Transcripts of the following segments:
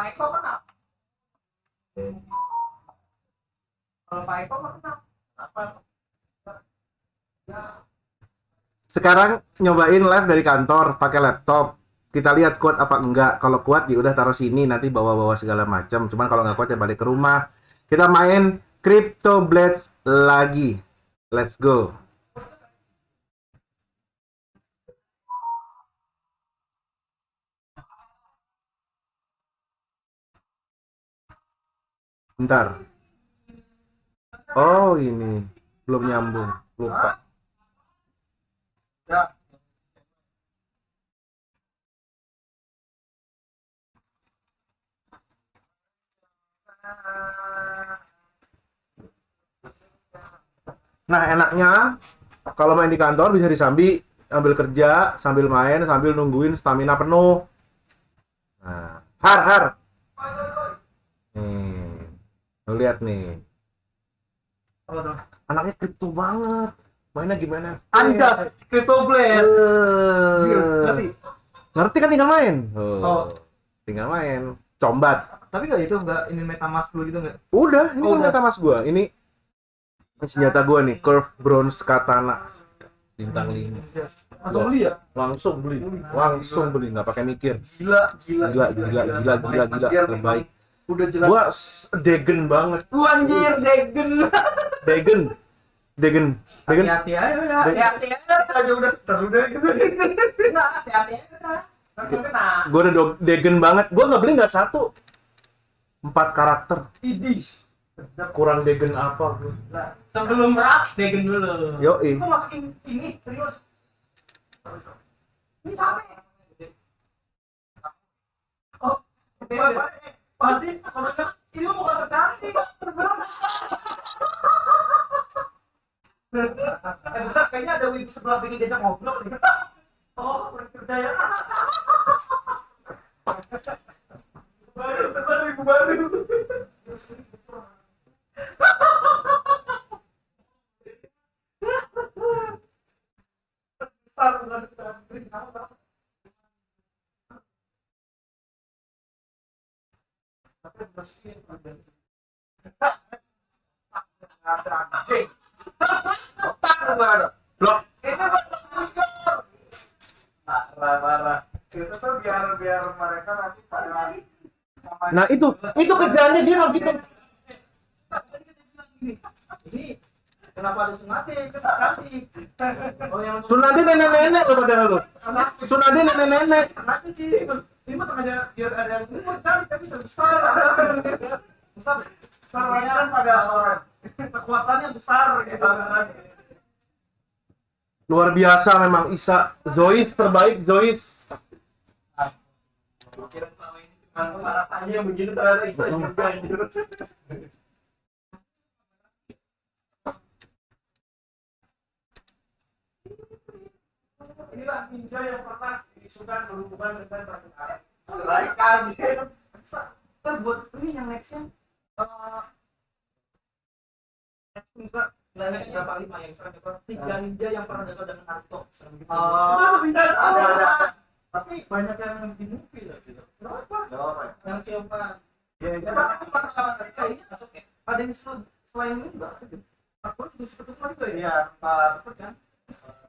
Pak Eko kenapa? Kalau Pak Eko kenapa? Apa? Sekarang nyobain live dari kantor pakai laptop. Kita lihat kuat apa enggak. Kalau kuat ya udah taruh sini, nanti bawa-bawa segala macam. Cuman kalau nggak kuat ya balik ke rumah. Kita main Cryptoblades lagi. Let's go. Bentar. Oh, ini belum nyambung. Lupa. Ya. Nah, enaknya kalau main di kantor bisa disambi ambil kerja, sambil main, sambil nungguin stamina penuh. Nah, har. Nih, lu lihat nih. Apa tuh? Anaknya kripto banget. Mainnya gimana? Anjas, Cryptoblades. Ngerti? Ngerti kan tinggal main. Oh. Tinggal main. Combat. Tapi nggak itu nggak ini MetaMask dulu gitu nggak? Udah, ini Oh, kan udah. kata mas gua. Ini senjata gua nih, curve bronze katana. Bintang 5. Anjas. Langsung beli ya? Langsung beli, nggak pakai mikir. Gila. Terbaik. Udah jelas. Gua degen banget. Anjir, Degen. Degen. Hati-hati aja udah. Hati-hati aja udah. Udah gitu. Enggak, hati-hati aja udah. Kena. Gua udah degen banget. Gua nggak beli nggak satu. 4 karakter. Idih. Kurang degen apa? Nah, sebelum rak Degen dulu. Yoi. Gua masukin ini serius. Ini sampai. Oh, pasti ini bukan tercantik, terberat. Bentar, kayaknya ada wibu sebelah bikin diajak ngobrol nih. Oh, percaya. Sebelah wibu baru. Besar bukan kenapa? Tapi bersih ada. Ada anjing. Otak enggak ada. Blok. Ini bersih. Marah. Itu tuh biar mereka nanti pada. Nah, itu kerjaannya dia gitu. Ini kenapa ada sunate? Kan cantik. Oh, yang Sunade nenek-nenek lo padahal lo. Sunade nenek-nenek. sunate sih. Ini mah sengaja biar ada yang cari tapi besar. Besar. Kan pada orang. Kekuatannya besar gitu kan. Luar biasa memang Isa. Zois terbaik, Zois. Kira selama ini cuma rasanya yang begitu ternyata Isa juga anjir. Inilah ninja yang pernah diisukan berhubungan dengan pertukaran. Baik lagi. Kita buat ini yang nextnya. Next juga nanya berapa 5 yang serang itu 3 ninja yang pernah dekat dengan Naruto. Serang gitu. Bisa ada. Tapi banyak yang di movie lah gitu. Kenapa? Yang siapa? Ya, itu pertama kali kayaknya masuk ya. Ada yang selain ini juga ada. Aku juga seperti itu lagi ya. Apa kan?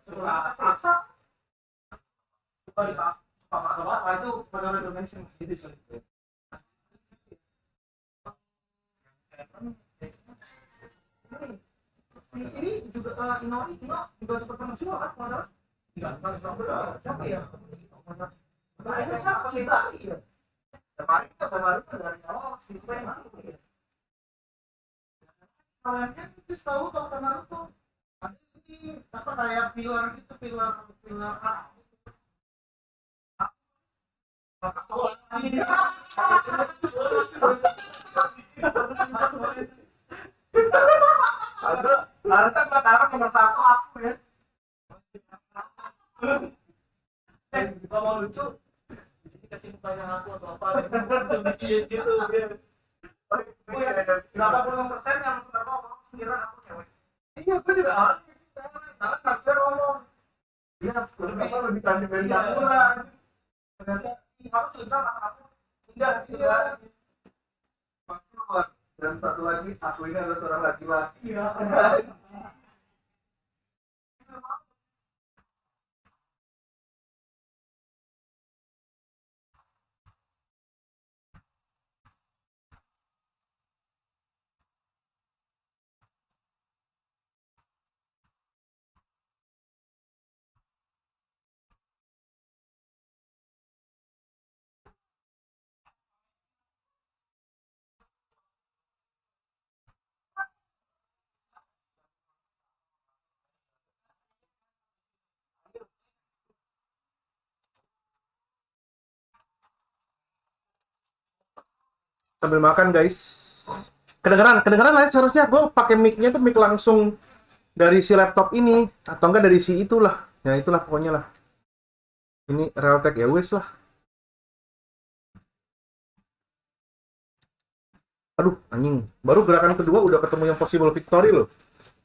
Setelah paksa. Apa itu pada dimensi itu sih. Ini juga Inori juga seperti manusia kan? Enggak. Siapa ya? Nah, ini siapa sih tadi ya? Kemarin dari awal si Terima ya. Kalian itu tahu kalau Naruto ada ini apa kayak pilar gitu, pilar harusnya gua taruh nomor 1 aku ya. Kalau mau lucu di sini kasih mukanya aku atau apa gitu biar. Berapa puluh persen yang berapa orang mengira aku cewek. Iya, gue juga harus tahu naksir ngomong. Iya, lebih tanding dari aku lah. Ternyata kamu juga bilang aku Ya, iya. Dan satu lagi, aku ini adalah seorang laki-laki. Iya. Sambil makan guys. Kedengeran lah seharusnya gue pakai mic-nya tuh mic langsung dari si laptop ini atau enggak dari si itulah. Ya itulah pokoknya lah. Ini Realtek ya wes lah. Aduh, anjing. Baru gerakan kedua udah ketemu yang possible victory loh.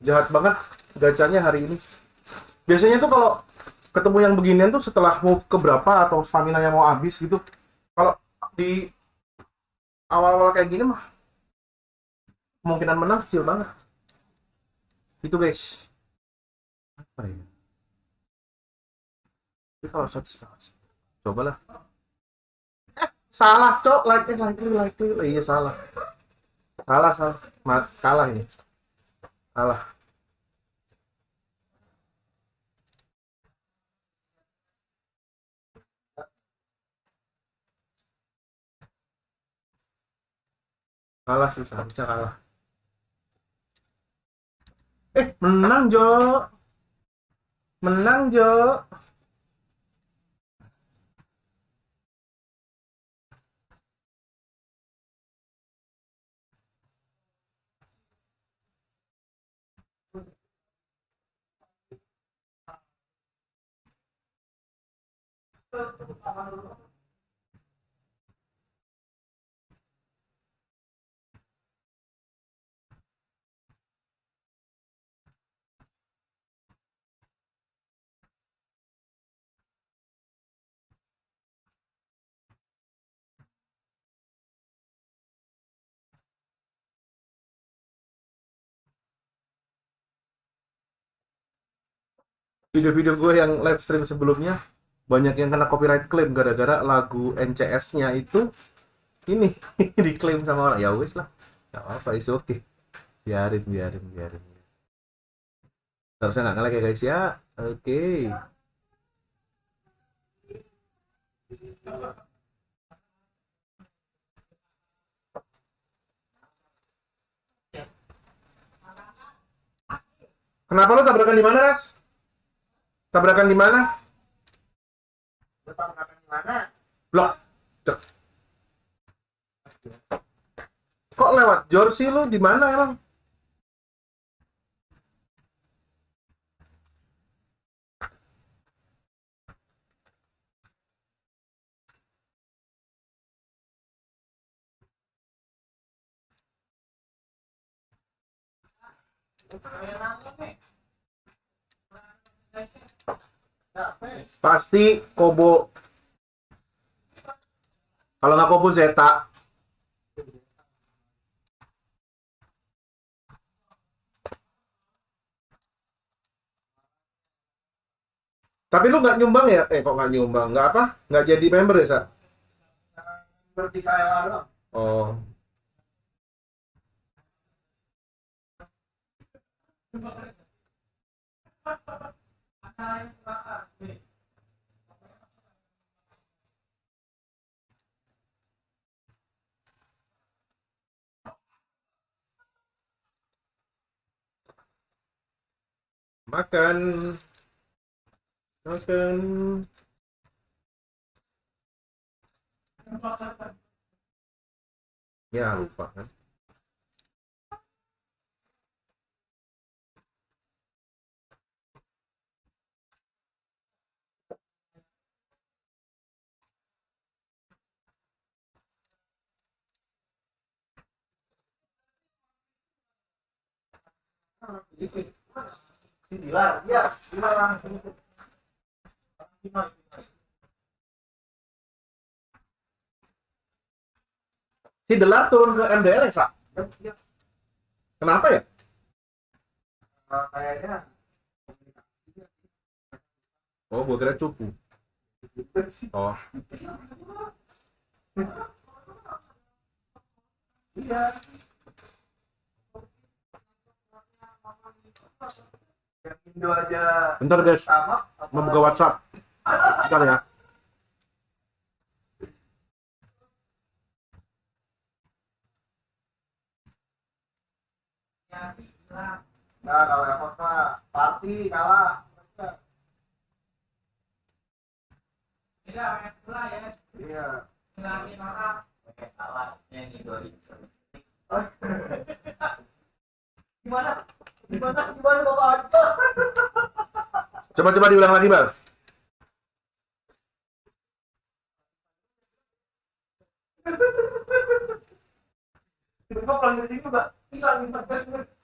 Jahat banget gacanya hari ini. Biasanya tuh kalau ketemu yang beginian tuh setelah move ke berapa atau stamina yang mau habis gitu. Kalau di awal-awal kayak gini mah kemungkinan menang kecil banget. Itu guys. Apa ya? Tapi kalau satu cobalah. Salah, cok. Likely. Iya salah. Salah. Kalah ini. Kalah. Kalah sih, seharusnya kalah. Menang, Jo. Menang, Jo. Video-video gue yang live stream sebelumnya banyak yang kena copyright claim gara-gara lagu NCS-nya itu ini diklaim sama orang. Ya wis lah, nggak apa, is oke. Biarin. Harusnya nggak nge-lag ya guys ya. Oke. Kenapa lo tabrakan di mana, Ras? Tabrakan di mana? Tabrakan di mana? Loh, kok lewat Jersey lu di mana emang? Pasti Kobo. Kalau nggak Kobo Zeta. Tapi lu nggak nyumbang ya? Kok nggak nyumbang? Nggak apa? Nggak jadi member ya, Sa? Seperti KLA. Oh. Makan. Ya, lupa kan. Dilar, ya, dilarang. Si Delar turun ke MDR ya, Sak? Kenapa ya? Kayaknya Oh, gua kira cupu. Oh, iya. Yang Indo aja bentar guys, sama mau buka WhatsApp. Bentar ya. nah kalau Epos mah party kalah. Iya. Gimana? Gimana Bapak Anto? Coba diulang lagi, Bal. Tiba-tiba pulang dari sini juga hilang nih.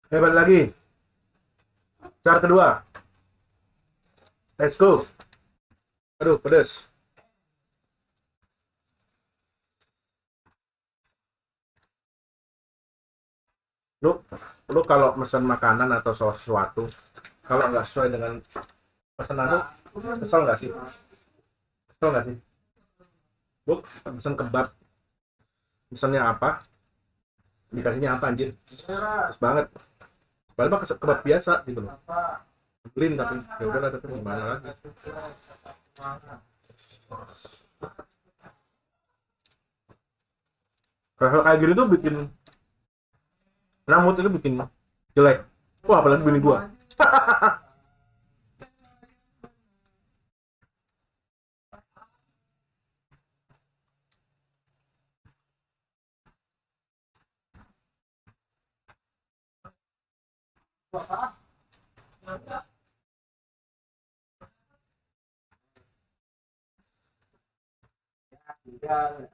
Hebat lagi. Cara kedua. Let's go. Aduh, pedes. Lu kalau pesan makanan atau sesuatu, kalau nggak sesuai dengan pesanan lu, kesel nggak sih? Kesel nggak sih? Lu pesan kebab, pesannya apa? Dikasihnya apa anjir? Pas banget. Padahal mah kebab biasa gitu loh. Clean tapi ya udahlah, tapi gimana lagi? Hal kayak gini tuh bikin rambut itu bikin jelek. Wah, apalagi bini gua. Iya.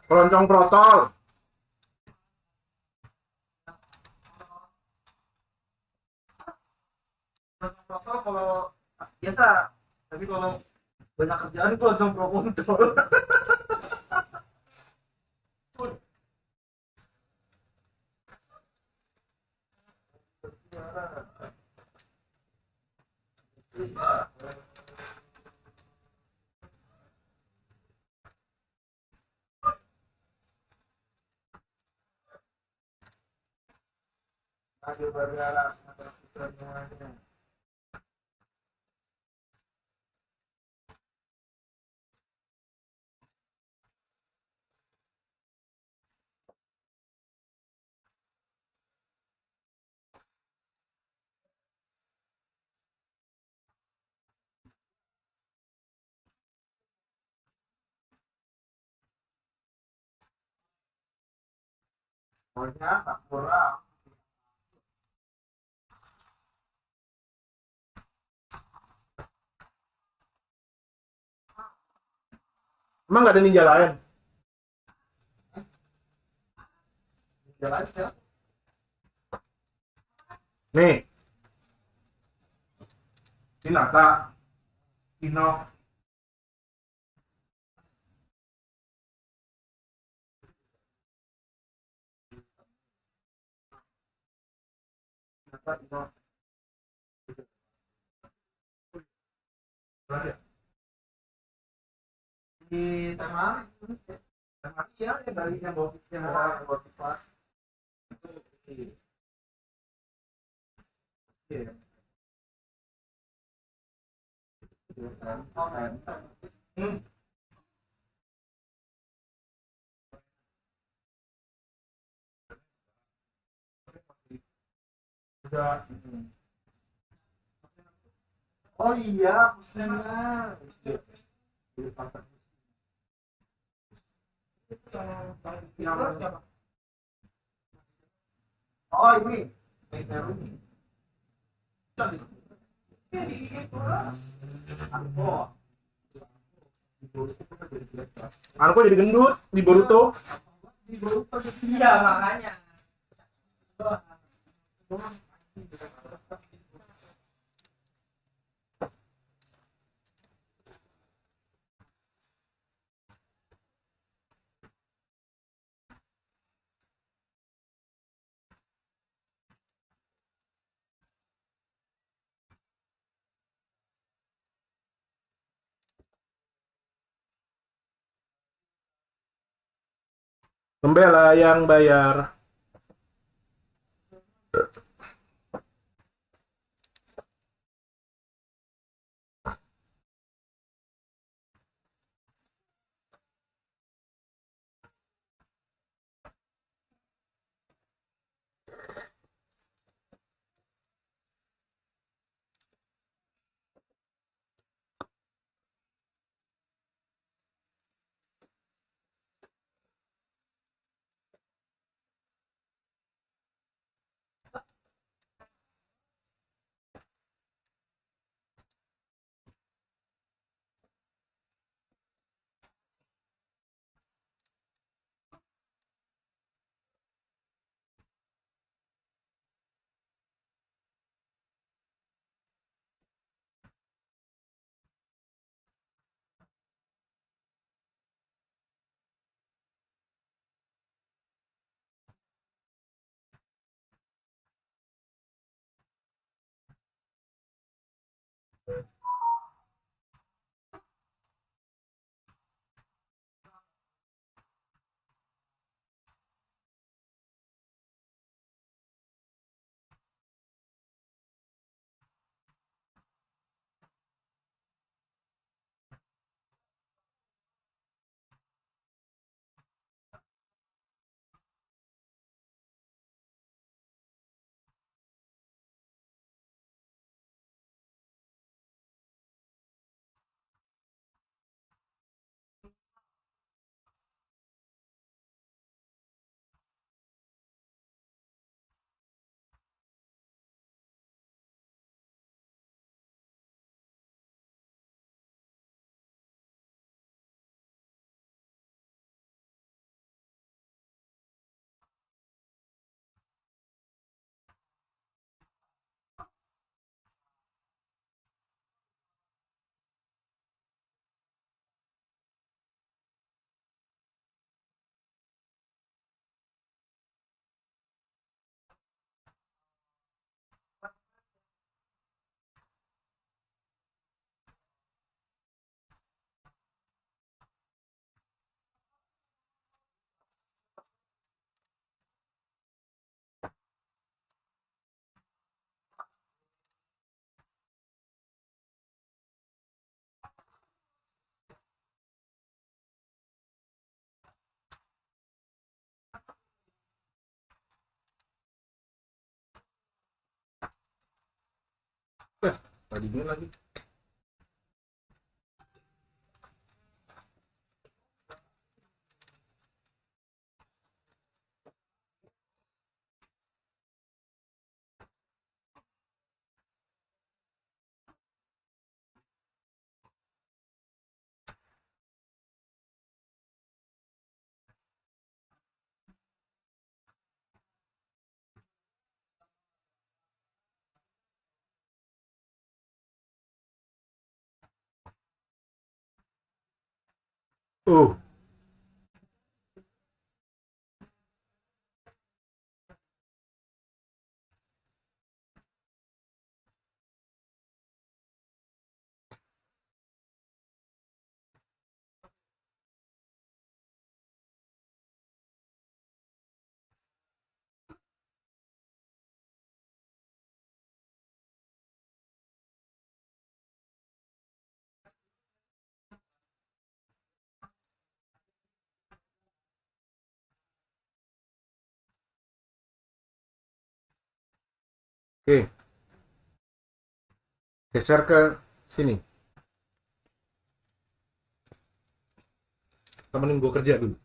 Keroncong protol. Kalau biasa, tapi kalau banyak kerjaan itu langsung pro kontrol. Aduh, berjalan. Pokoknya Sakura. Emang nggak ada ninja lain? Jalan ya. Nih, Hinata, Kino, Di Terima, Terima ya, yang dari yang bawa kipas. Itu iya. Hmm. Udah. Oh iya, muslimnya. Yang oh ini, ini. Oh, aku jadi gendut di Boruto. iya makanya. Membela yang bayar. Tadi dulu lagi. Uh, Oke, geser ke sini. Temenin gue kerja dulu.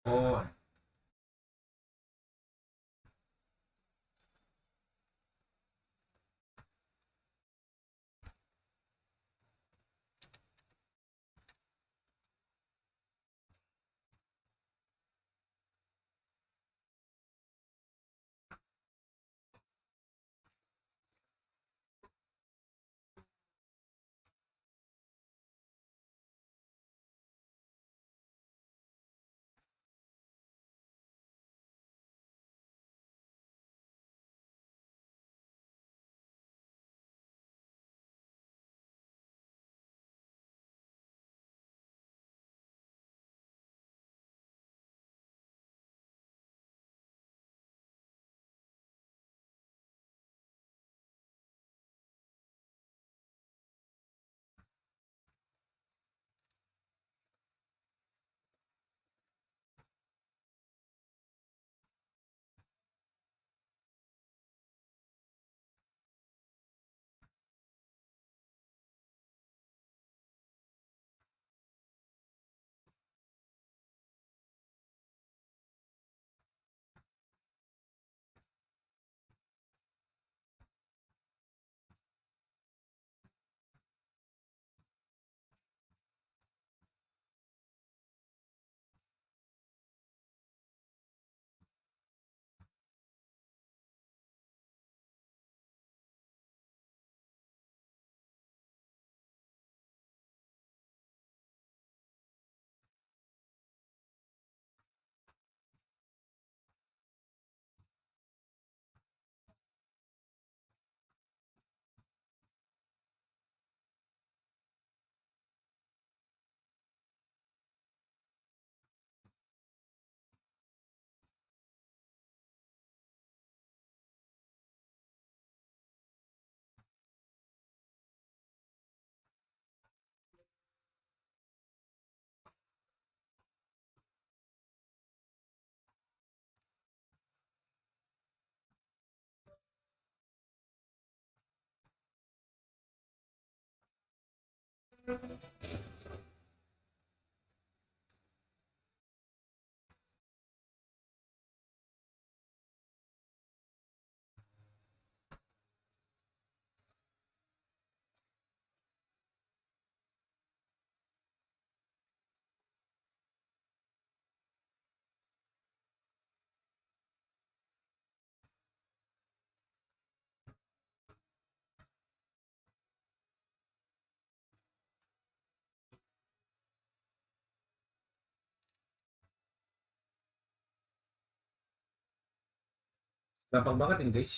Oh, gampang banget ini guys.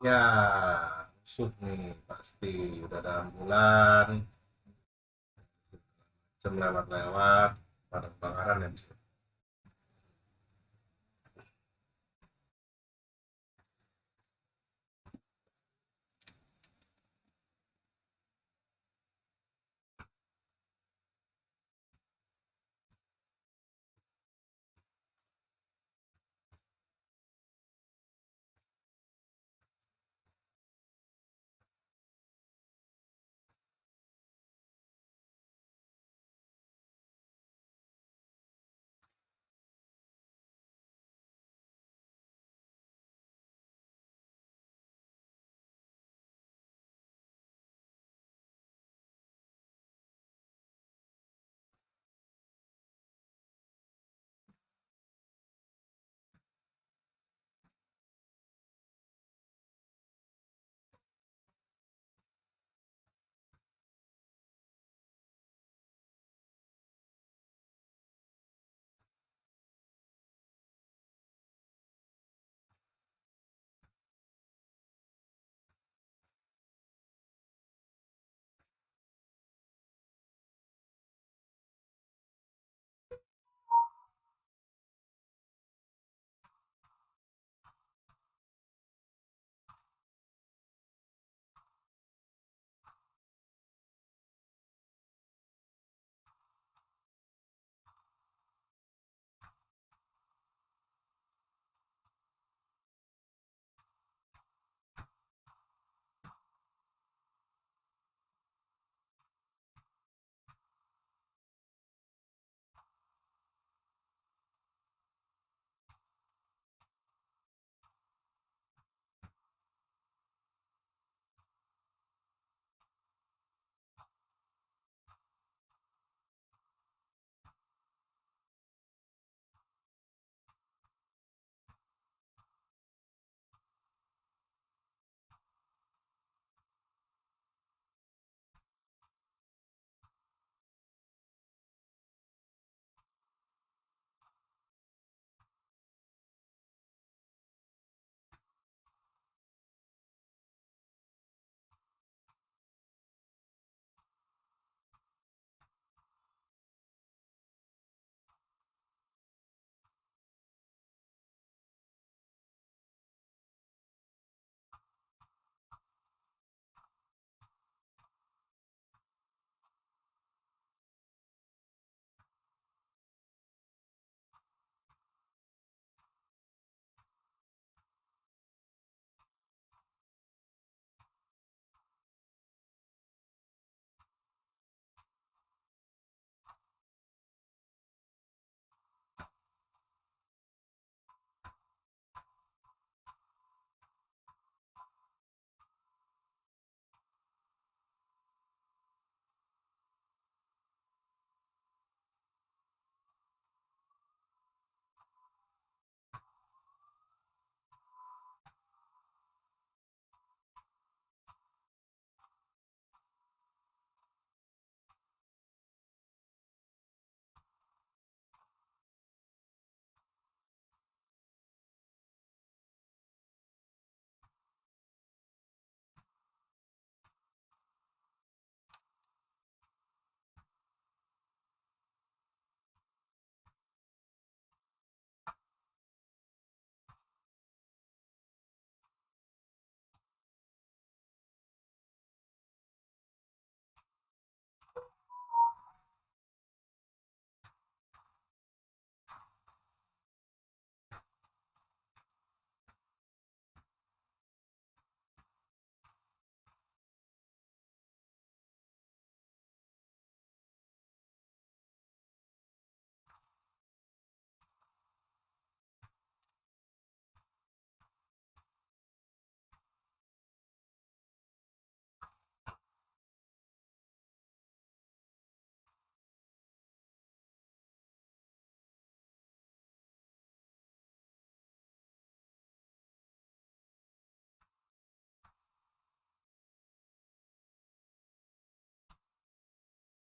Ya, musuh nih pasti udah dalam bulan, jam lewat-lewat, pada kebakaran ya.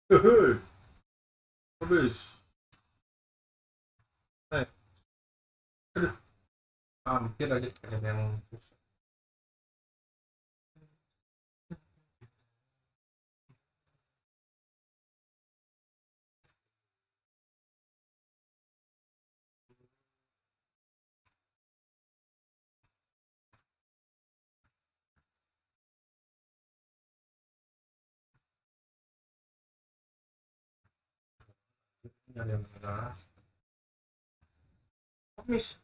Hehe, habis. Eh, aduh, hampir aja yang susah. Ada yang keras. Miss.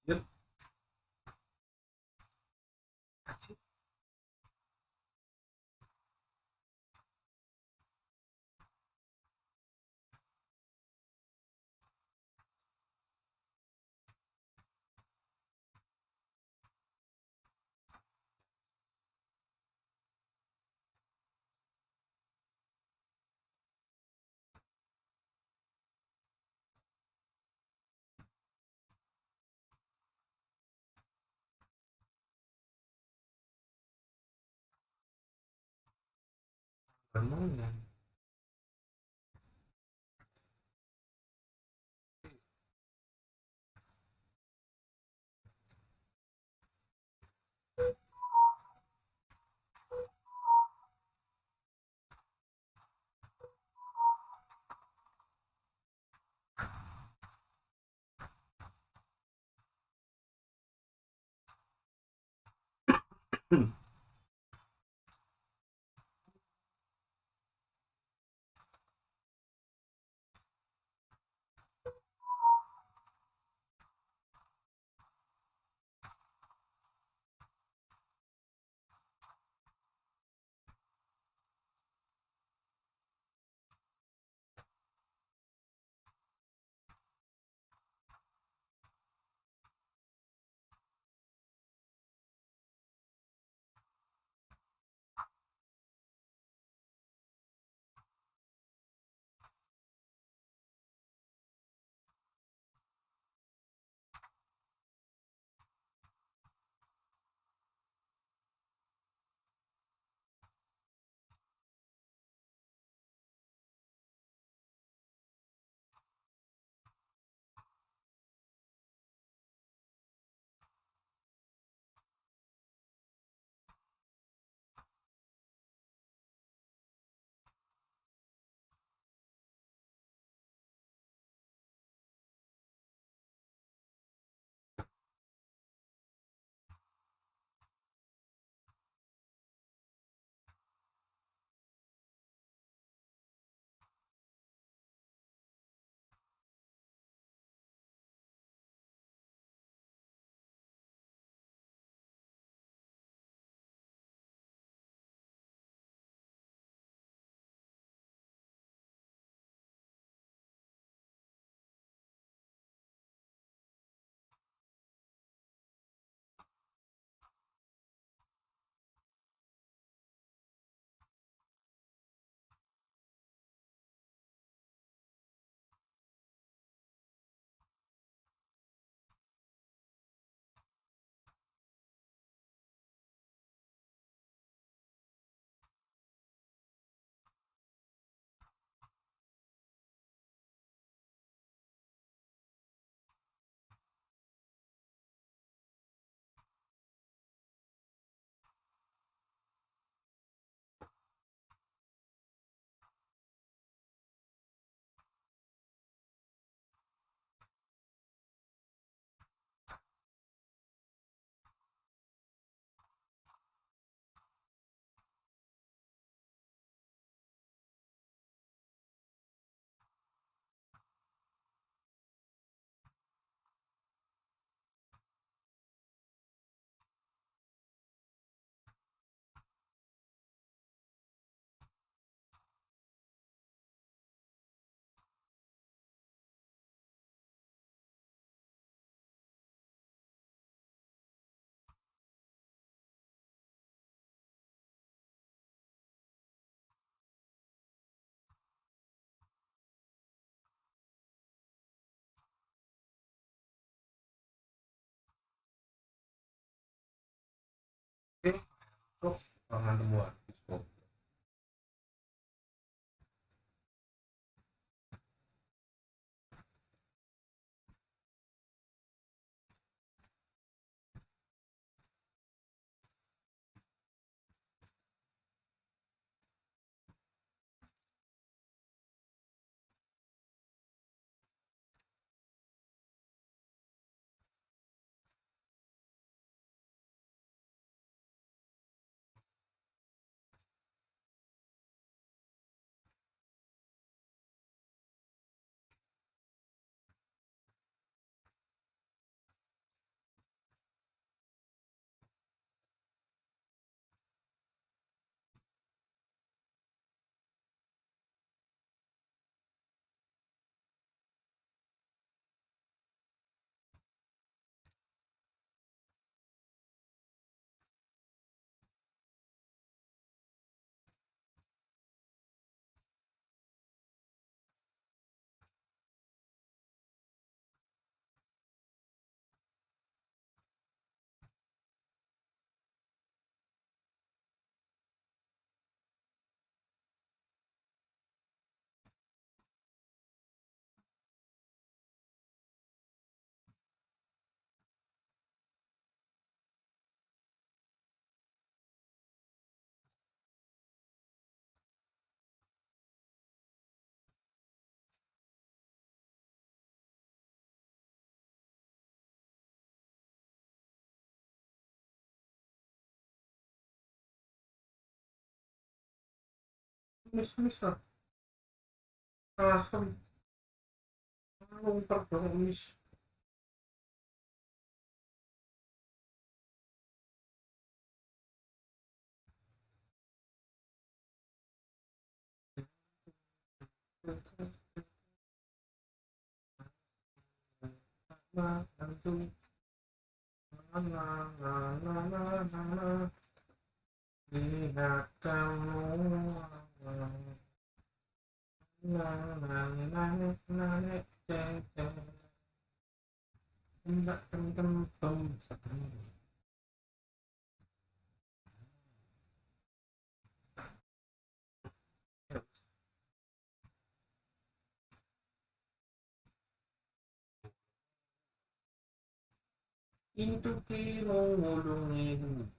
Yuk. Bangunan. Oke, kok jangan buat diskop. Mis lah, asam, lompat dong mis. Lihat kamu itu kilo ngulungin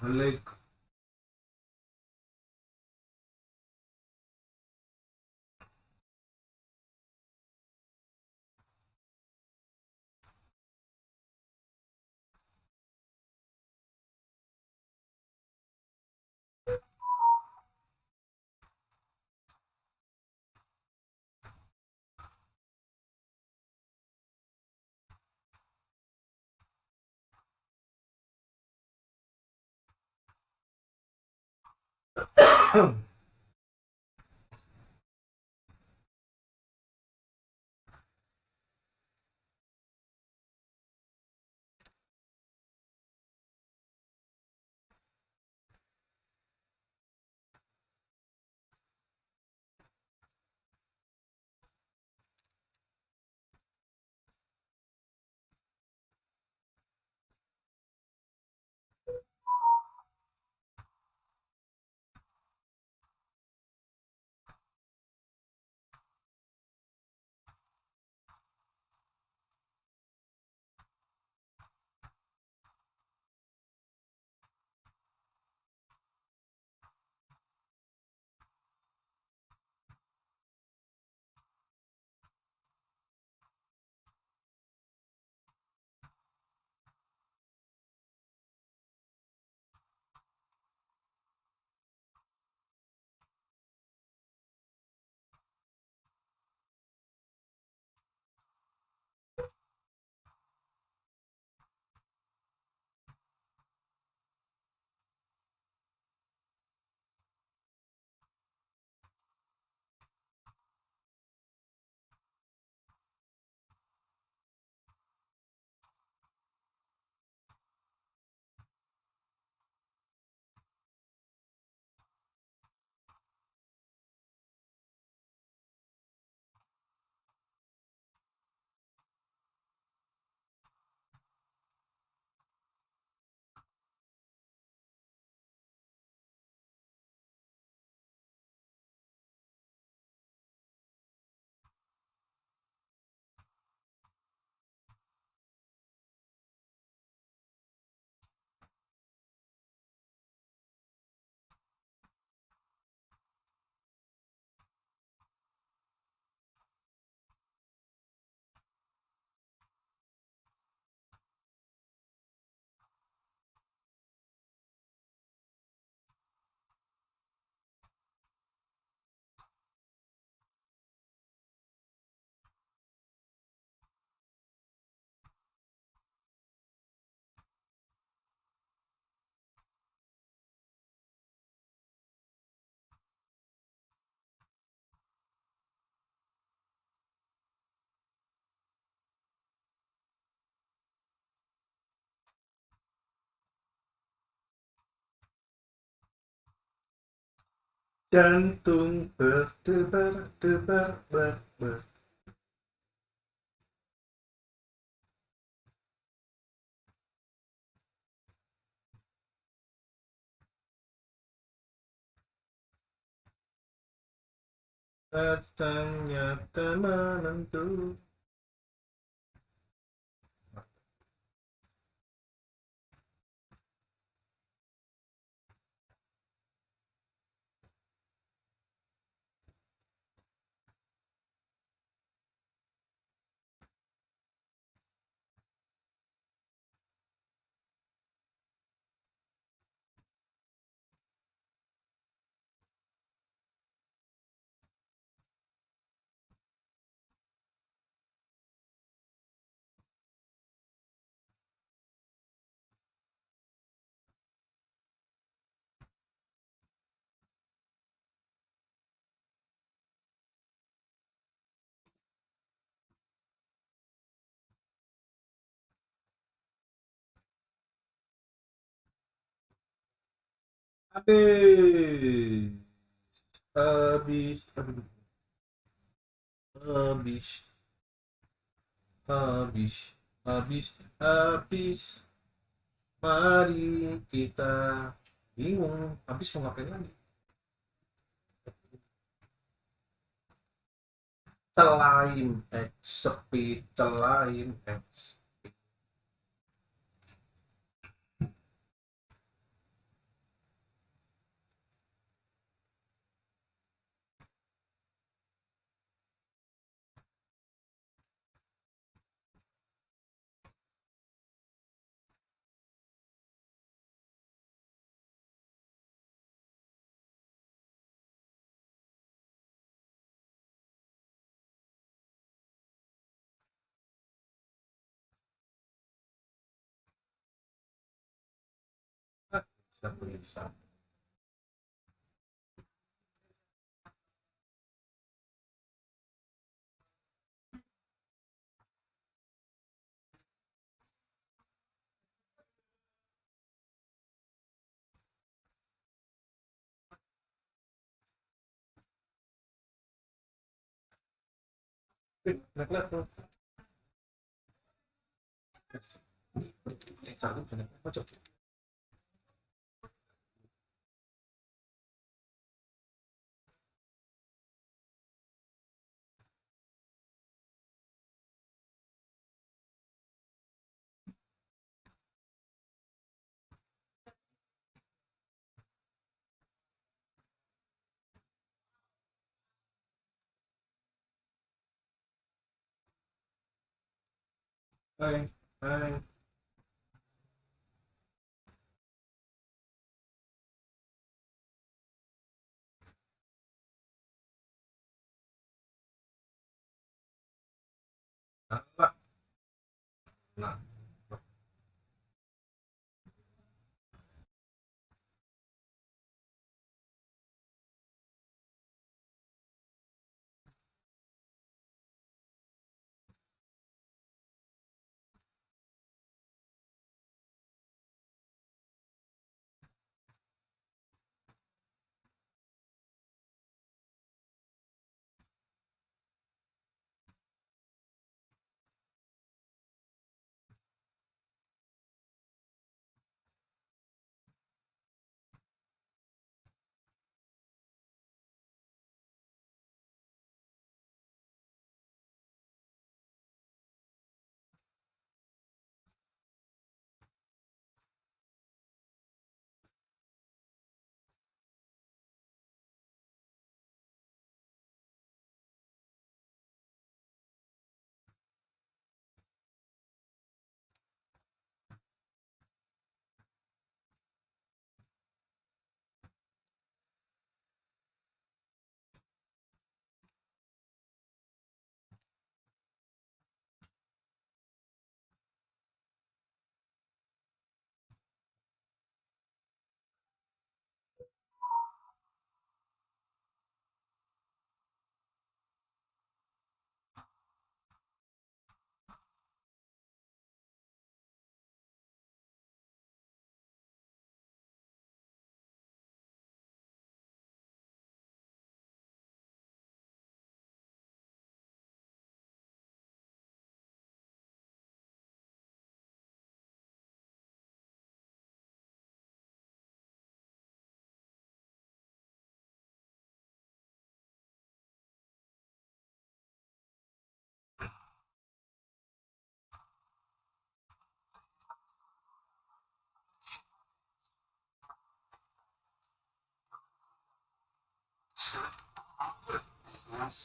balik. Jantung berdebar, debar, ber. Rasanya tak menentu. Habis, habis, habis, habis, habis, habis. Mari kita bingung. Habis mau ngapain lagi? Selain speed, selain bisa. Naik level. Satu, macam. Hai, hai. Nah, nah.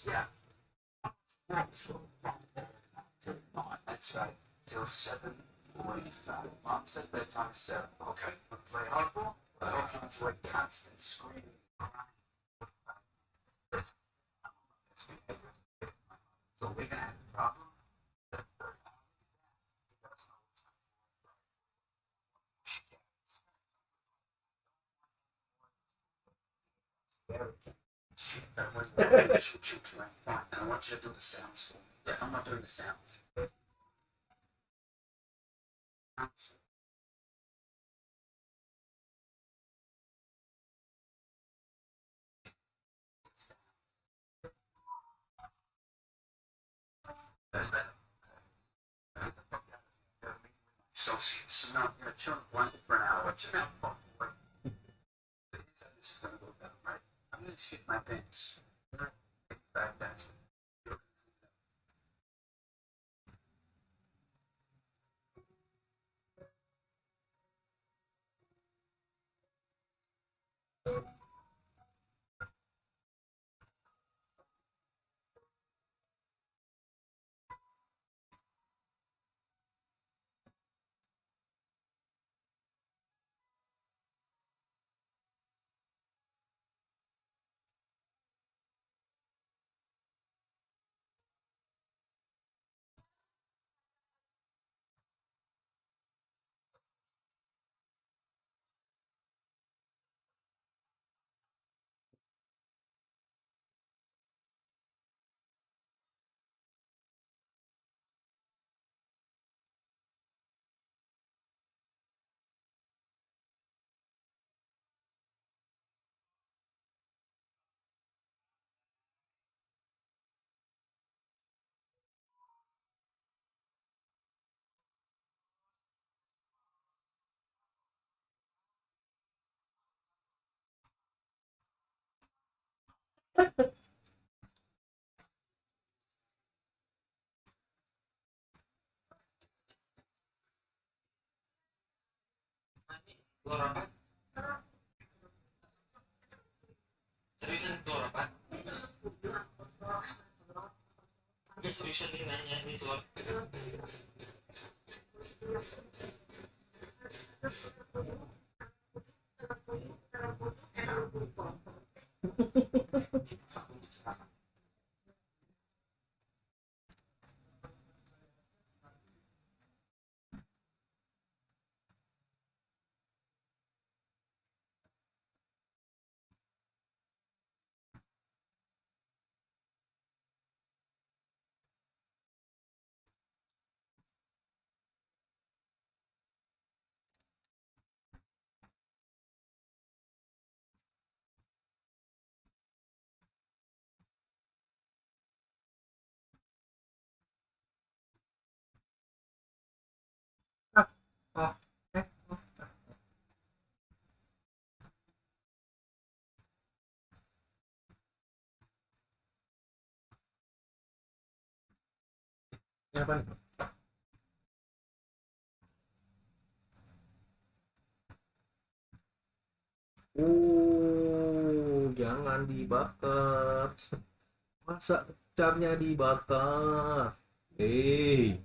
Yeah. That's right. Till 7:45. Mom said bedtime 7. Okay. Wanna play hardball? I hope you enjoy constant screaming and crying. So we're gonna have a problem. Fine. And I want you to do the sounds for me. Yeah, I'm not doing the sounds. That's better. Get the fuck out of here. Gotta meet with my associates. So now I'm gonna chill in the blanket for an hour. What's your fuck boy? This is gonna go better, right? I'm gonna shit my pants. In fact, actually. Keluar apa? Seriusan keluar apa? Ya seriusan dia nanya ini keluar. Oh, eh, ini apa nih? Jangan dibakar. Masa carnya dibakar? Eh,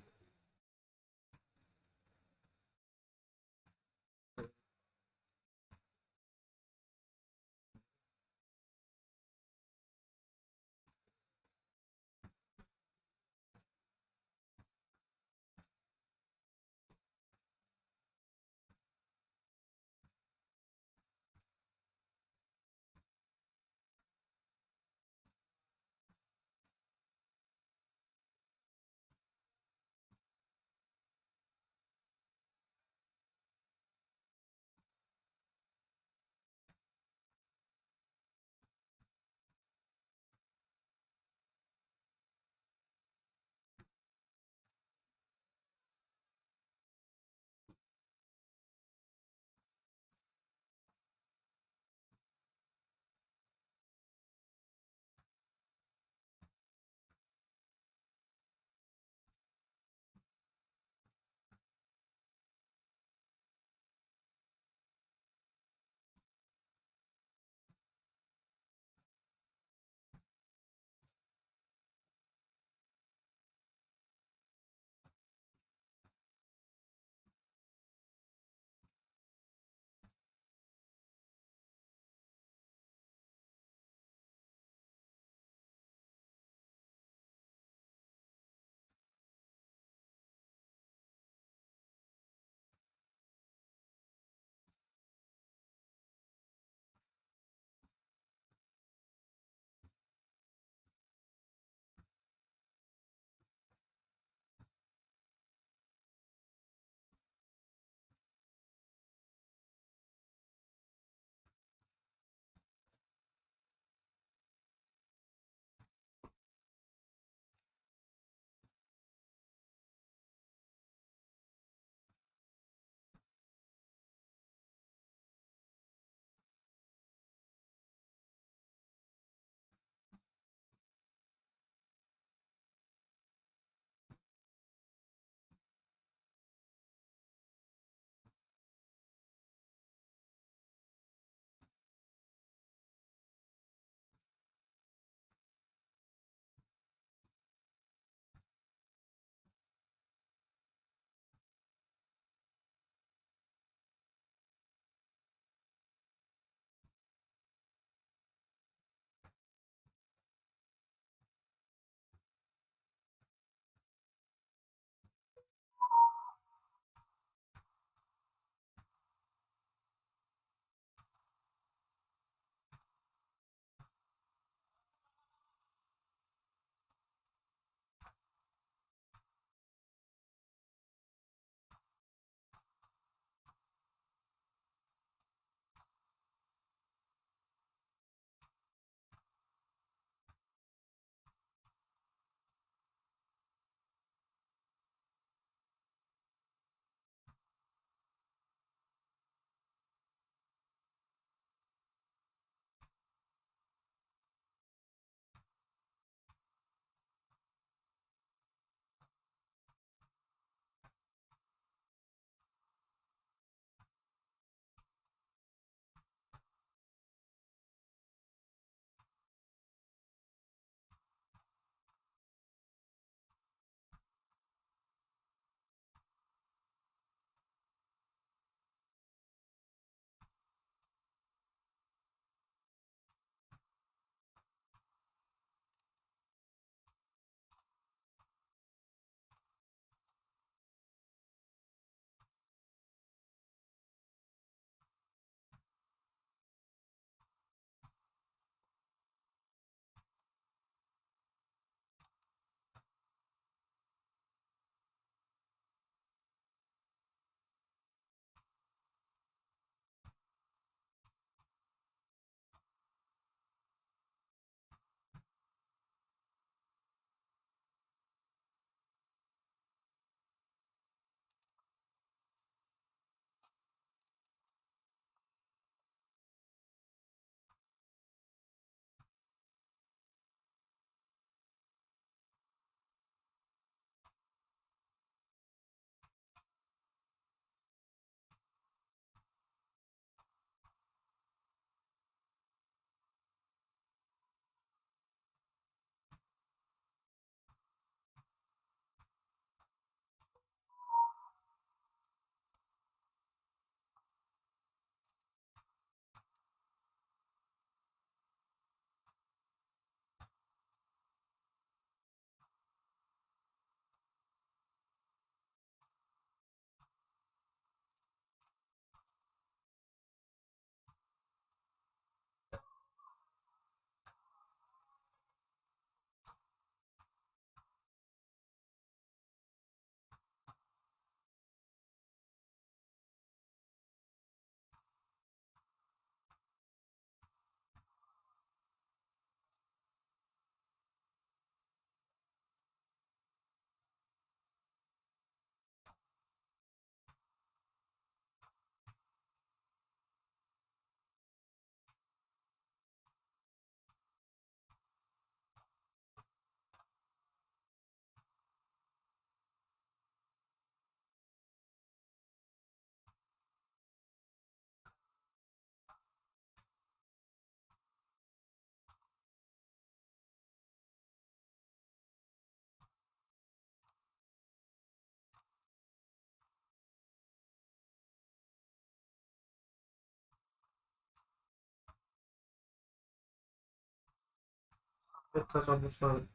Tetrasomustal.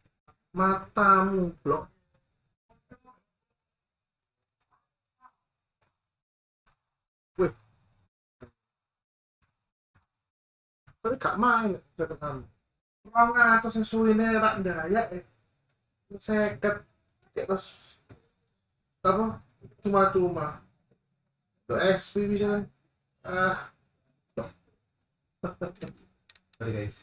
Matamu, blok. Wih, tapi gak main deketan. Orang ngatur sesuai rak daya, seket, terus apa? Cuma-cuma. Ke XP bisa. Ah, sorry guys.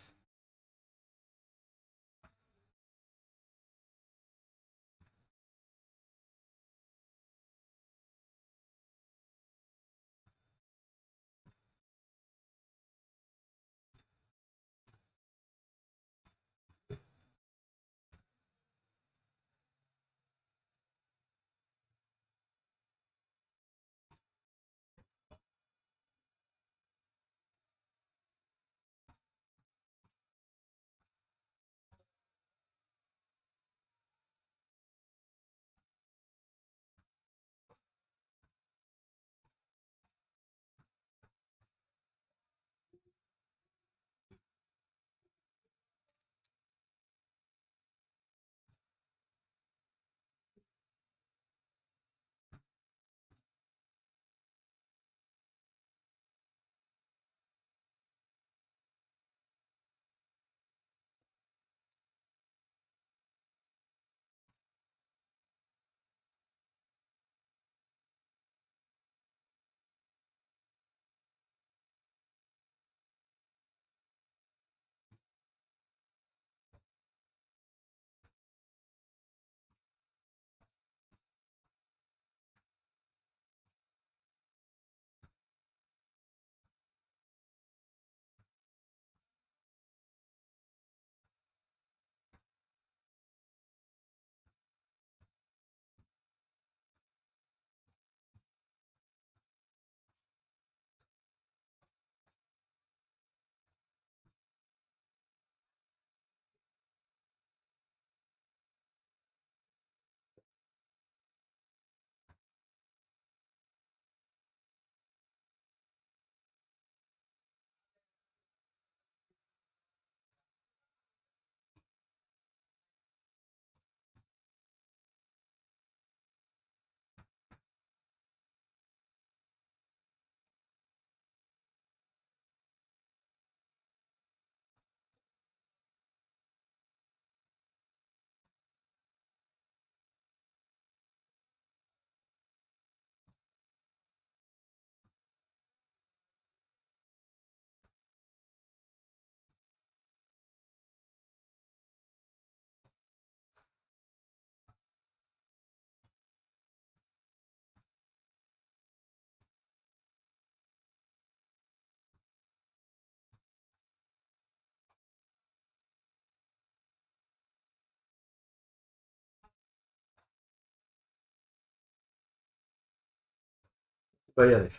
Bayar ya?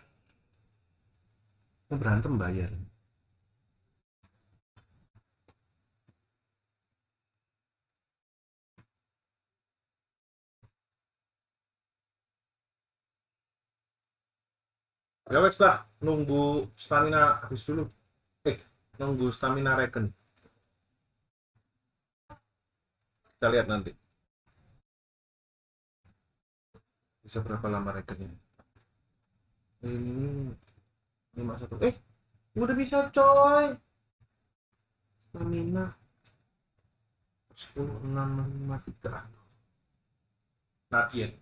Berantem bayar. Ya wes lah, nunggu stamina habis dulu. Nunggu stamina regen. Kita lihat nanti. Bisa berapa lama regennya. Ini 51. Udah bisa coy. Stamina 10, 6, 5, 3. Not yet.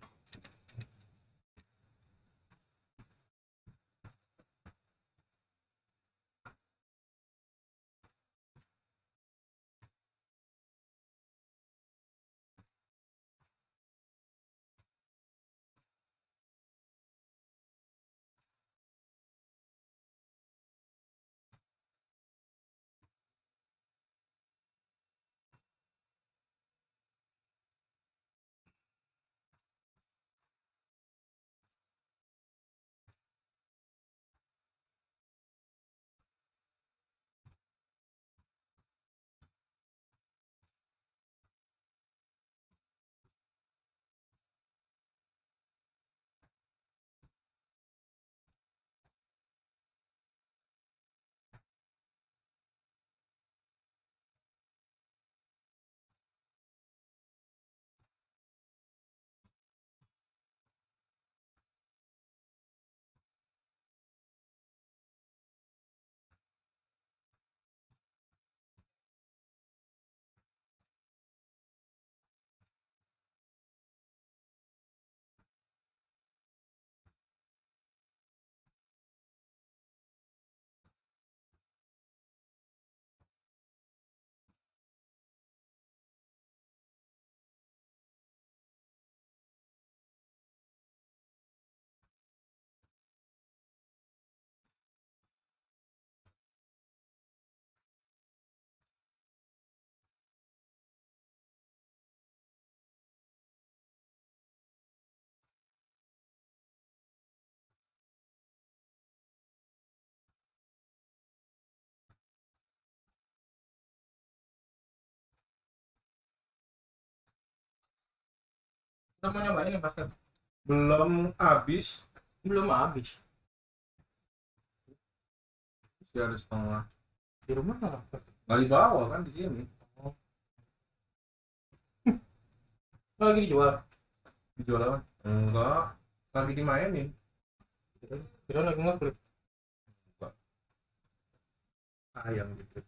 Kita mau nyobain yang basket. Belum habis. Belum habis. Masih ada setengah. Di rumah nggak? Nggak dibawa kan di sini. Oh, lagi dijual. Dijual apa? Enggak. Lagi dimainin. Kita lagi nge-flip. Ayam gitu.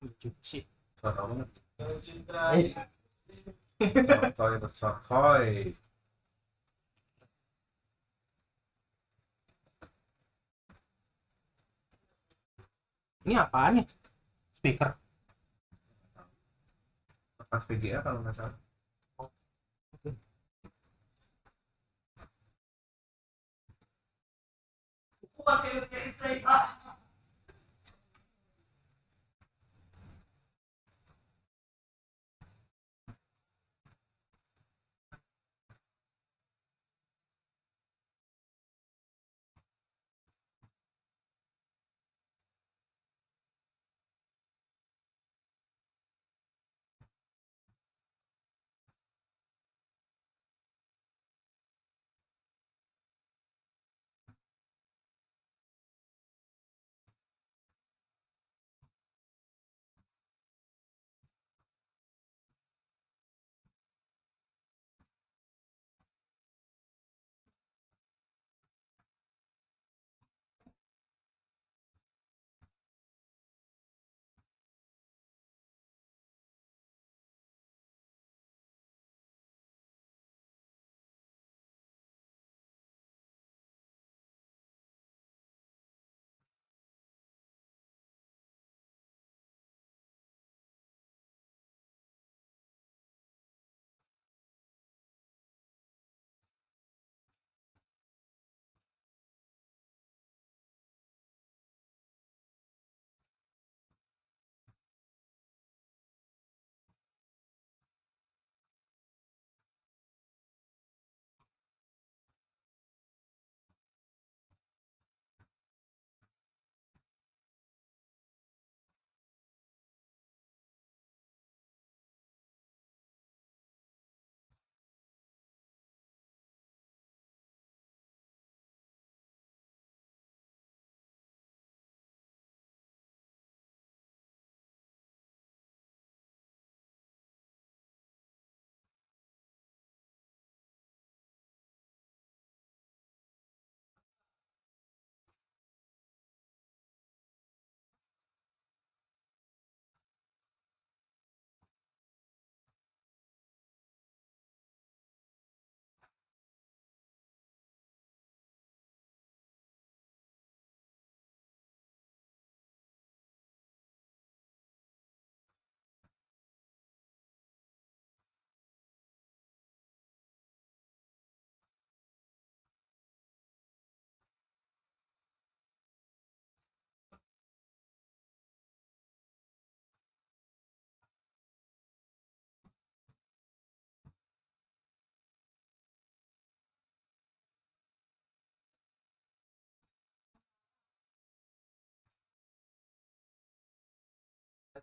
Lucu sih. Salah banget. Eh, Sakai bersakai. Ini apanya? Speaker. Pas VGA kalau nggak salah.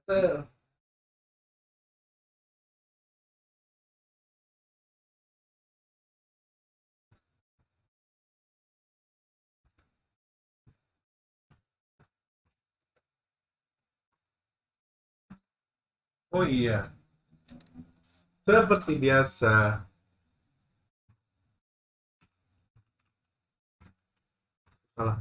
Betul. Oh iya, seperti biasa. Salah.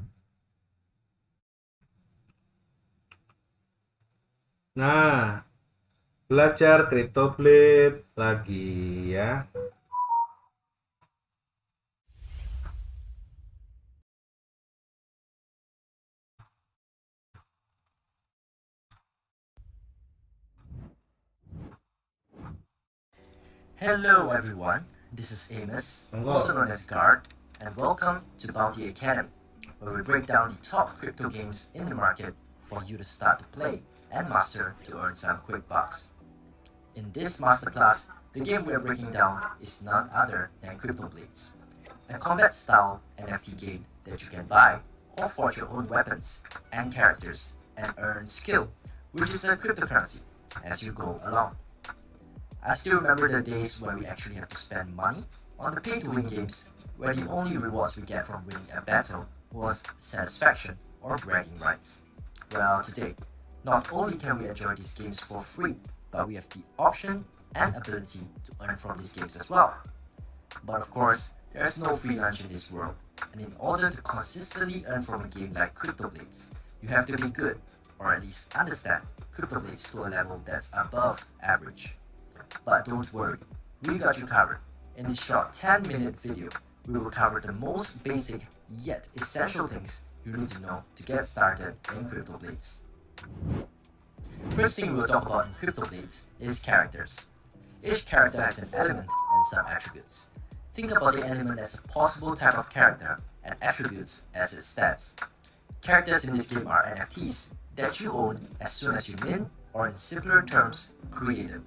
Nah, belajar Cryptoblade lagi ya. Hello everyone, this is Amos, also known as Guard, and welcome to Bounty Academy, where we break down the top crypto games in the market for you to start to play and master to earn some quick bucks. In this masterclass, the game we are breaking down is none other than Cryptoblades, a combat-style NFT game that you can buy or forge your own weapons and characters and earn skill, which is a cryptocurrency, as you go along. I still remember the days when we actually have to spend money on the pay-to-win games, where the only rewards we get from winning a battle was satisfaction or bragging rights. Well, today, not only can we enjoy these games for free, but we have the option and ability to earn from these games as well. But of course, there is no free lunch in this world, and in order to consistently earn from a game like Cryptoblades, you have to be good, or at least understand Cryptoblades to a level that's above average. But don't worry, we got you covered. In this short 10-minute video, we will cover the most basic yet essential things you need to know to get started in Cryptoblades. First thing we'll talk about in Cryptoblades is characters. Each character has an element and some attributes. Think about the element as a possible type of character and attributes as its stats. Characters in this game are NFTs that you own as soon as you mint, or in simpler terms, create them.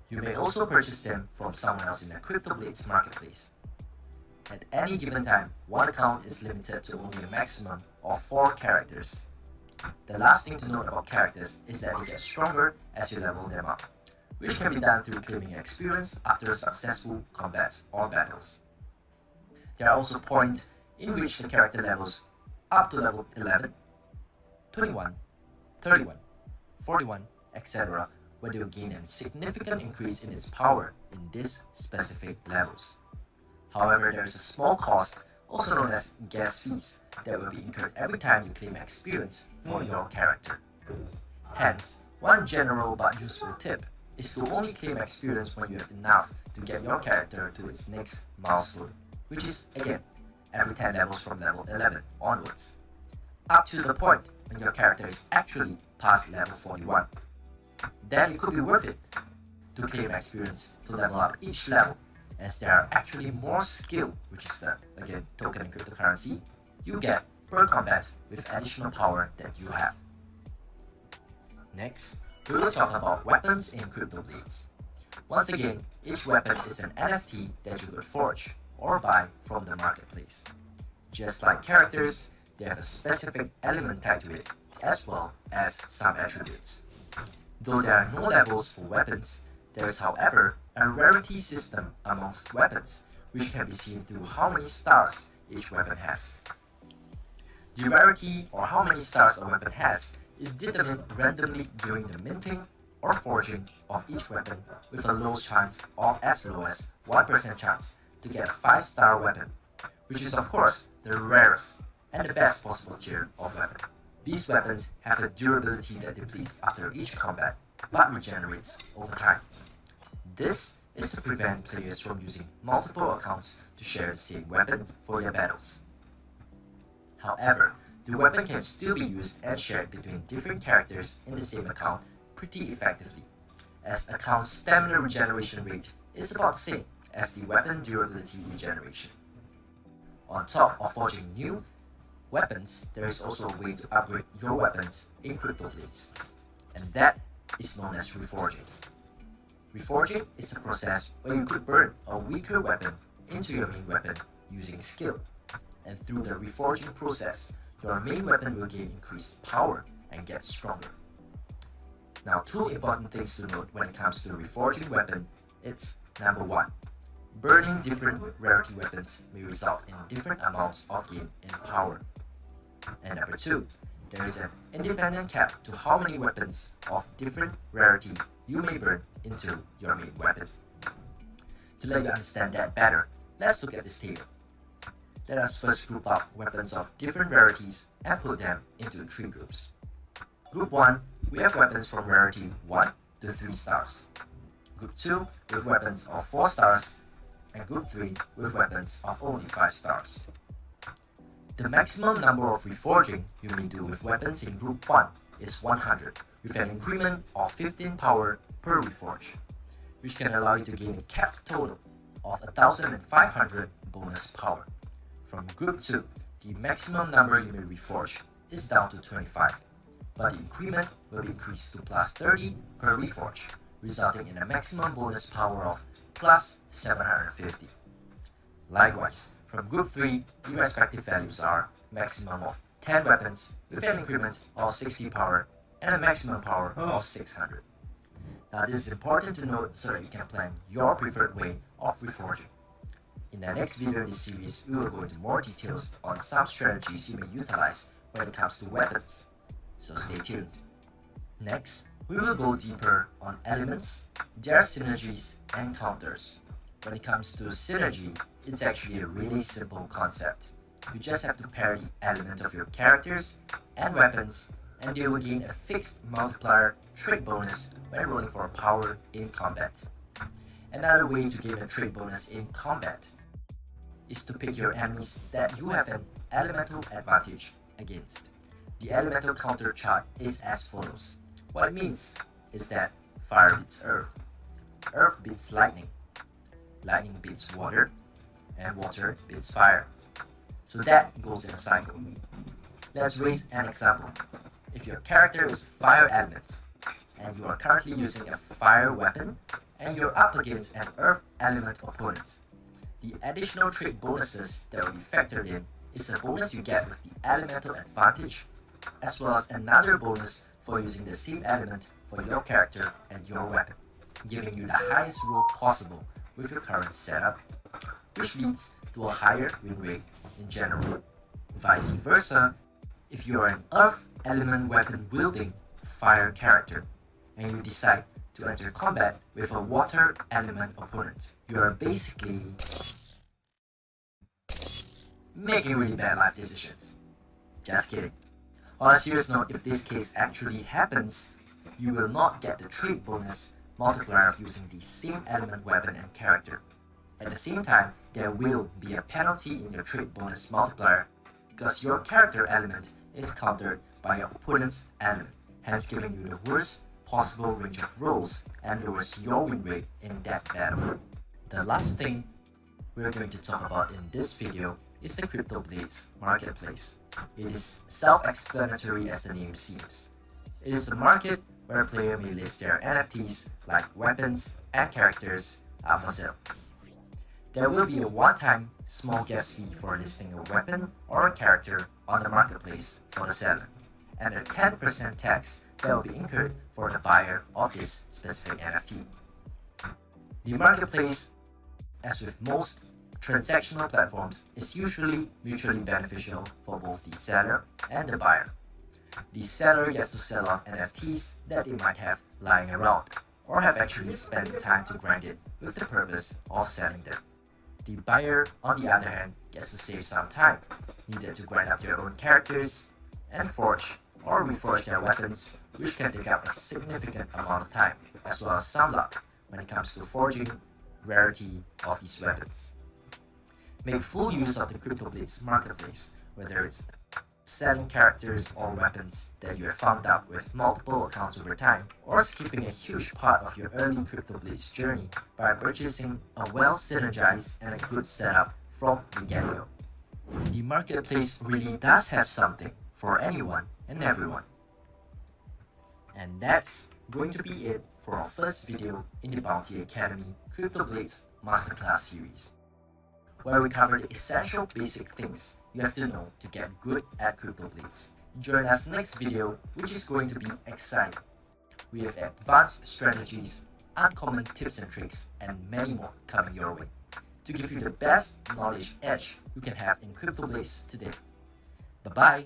You may also purchase them from someone else in the Cryptoblades marketplace. At any given time, one account is limited to only a maximum of 4 characters. The last thing to note about characters is that they get stronger as you level them up, which can be done through claiming experience after successful combats or battles. There are also points in which the character levels up to level 11, 21, 31, 41, etc., where they will gain a significant increase in its power in these specific levels. However, there is a small cost, also known as gas fees, that will be incurred every time you claim experience for your character. Hence, one general but useful tip is to only claim experience when you have enough to get your character to its next milestone, which is, again, every 10 levels from level 11 onwards, up to the point when your character is actually past level 41. Then it could be worth it to claim experience to level up each level, as there are actually more skill, which is the, again, token in cryptocurrency, you get per combat with additional power that you have. Next, we will talk about weapons in Cryptoblades. Once again, each weapon is an NFT that you could forge or buy from the marketplace. Just like characters, they have a specific element tied to it, as well as some attributes. Though there are no levels for weapons, there is, however, a rarity system amongst weapons, which can be seen through how many stars each weapon has. The rarity, or how many stars a weapon has, is determined randomly during the minting or forging of each weapon, with a low chance of as low as 1% chance to get a 5-star weapon, which is of course the rarest and the best possible tier of weapon. These weapons have a durability that depletes after each combat, but regenerates over time. This is to prevent players from using multiple accounts to share the same weapon for their battles. However, the weapon can still be used and shared between different characters in the same account pretty effectively, as account stamina regeneration rate is about the same as the weapon durability regeneration. On top of forging new weapons, there is also a way to upgrade your weapons in Cryptoblades, and that is known as reforging. Reforging is a process where you could burn a weaker weapon into your main weapon using skill, and through the reforging process, your main weapon will gain increased power and get stronger. Now, 2 important things to note when it comes to the reforging weapon, it's number 1, burning different rarity weapons may result in different amounts of gain in power. And number 2, there is an independent cap to how many weapons of different rarity you may burn into your main weapon. To let you understand that better, let's look at this table. Let us first group up weapons of different rarities and put them into 3 groups. Group 1, we have weapons from rarity 1 to 3 stars. Group 2 with weapons of 4 stars, and Group 3 with weapons of only 5 stars. The maximum number of reforging you may do with weapons in Group 1 is 100, with an increment of 15 power per reforge, which can allow you to gain a capped total of 1,500 bonus power. From Group 2, the maximum number you may reforge is down to 25, but the increment will be increased to plus 30 per reforge, resulting in a maximum bonus power of plus 750. Likewise, from Group 3, the respective values are maximum of 10 weapons with an increment of 60 power and a maximum power of 600. Now, this is important to note so that you can plan your preferred way of reforging. In the next video in this series, we will go into more details on some strategies you may utilize when it comes to weapons, so stay tuned. Next, we will go deeper on elements, their synergies, and counters. When it comes to synergy, it's actually a really simple concept. You just have to pair the element of your characters and weapons, and they will gain a fixed multiplier trait bonus when rolling for power in combat. Another way to gain a trait bonus in combat is to pick your enemies that you have an elemental advantage against. The elemental counter chart is as follows. What it means is that fire beats earth, earth beats lightning, lightning beats water, and water beats fire. So that goes in a cycle. Let's raise an example. If your character is fire element, and you are currently using a fire weapon, and you're up against an earth element opponent, the additional trait bonuses that will be factored in is a bonus you get with the elemental advantage, as well as another bonus for using the same element for your character and your weapon, giving you the highest roll possible with your current setup, which leads to a higher win rate in general. Vice versa, if you are an earth element weapon wielding fire character and you decide to enter combat with a water element opponent, you are basically making really bad life decisions. Just kidding. On a serious note, if this case actually happens, you will not get the trait bonus multiplier of using the same element weapon and character. At the same time, there will be a penalty in your trait bonus multiplier because your character element is countered by your opponent's element, hence giving you the worst possible range of rolls and lowers your win rate in that battle. The last thing we're going to talk about in this video is the Cryptoblades marketplace. It is self-explanatory as the name seems. It is a market where a player may list their NFTs like weapons and characters out for sale. There will be a one-time small gas fee for listing a weapon or a character on the marketplace for the seller, and a 10% tax that will be incurred for the buyer of this specific NFT. The marketplace, as with most transactional platforms, is usually mutually beneficial for both the seller and the buyer. The seller gets to sell off NFTs that they might have lying around, or have actually spent time to grind it with the purpose of selling them. The buyer, on the other hand, gets to save some time needed to grind up their own characters and forge or reforge their weapons, which can take up a significant amount of time, as well as some luck when it comes to forging rarity of these weapons. Make full use of the Cryptoblades marketplace, whether it's selling characters or weapons that you have farmed up with multiple accounts over time, or skipping a huge part of your early Cryptoblades journey by purchasing a well-synergized and a good setup from the get-go. The marketplace really does have something for anyone and everyone. And that's going to be it for our first video in the Bounty Academy Cryptoblades Masterclass series, where we cover the essential basic things you have to know to get good at Cryptoblades. Join us next video, which is going to be exciting. We have advanced strategies, uncommon tips and tricks, and many more coming your way to give you the best knowledge edge you can have in Cryptoblades today. Bye-bye!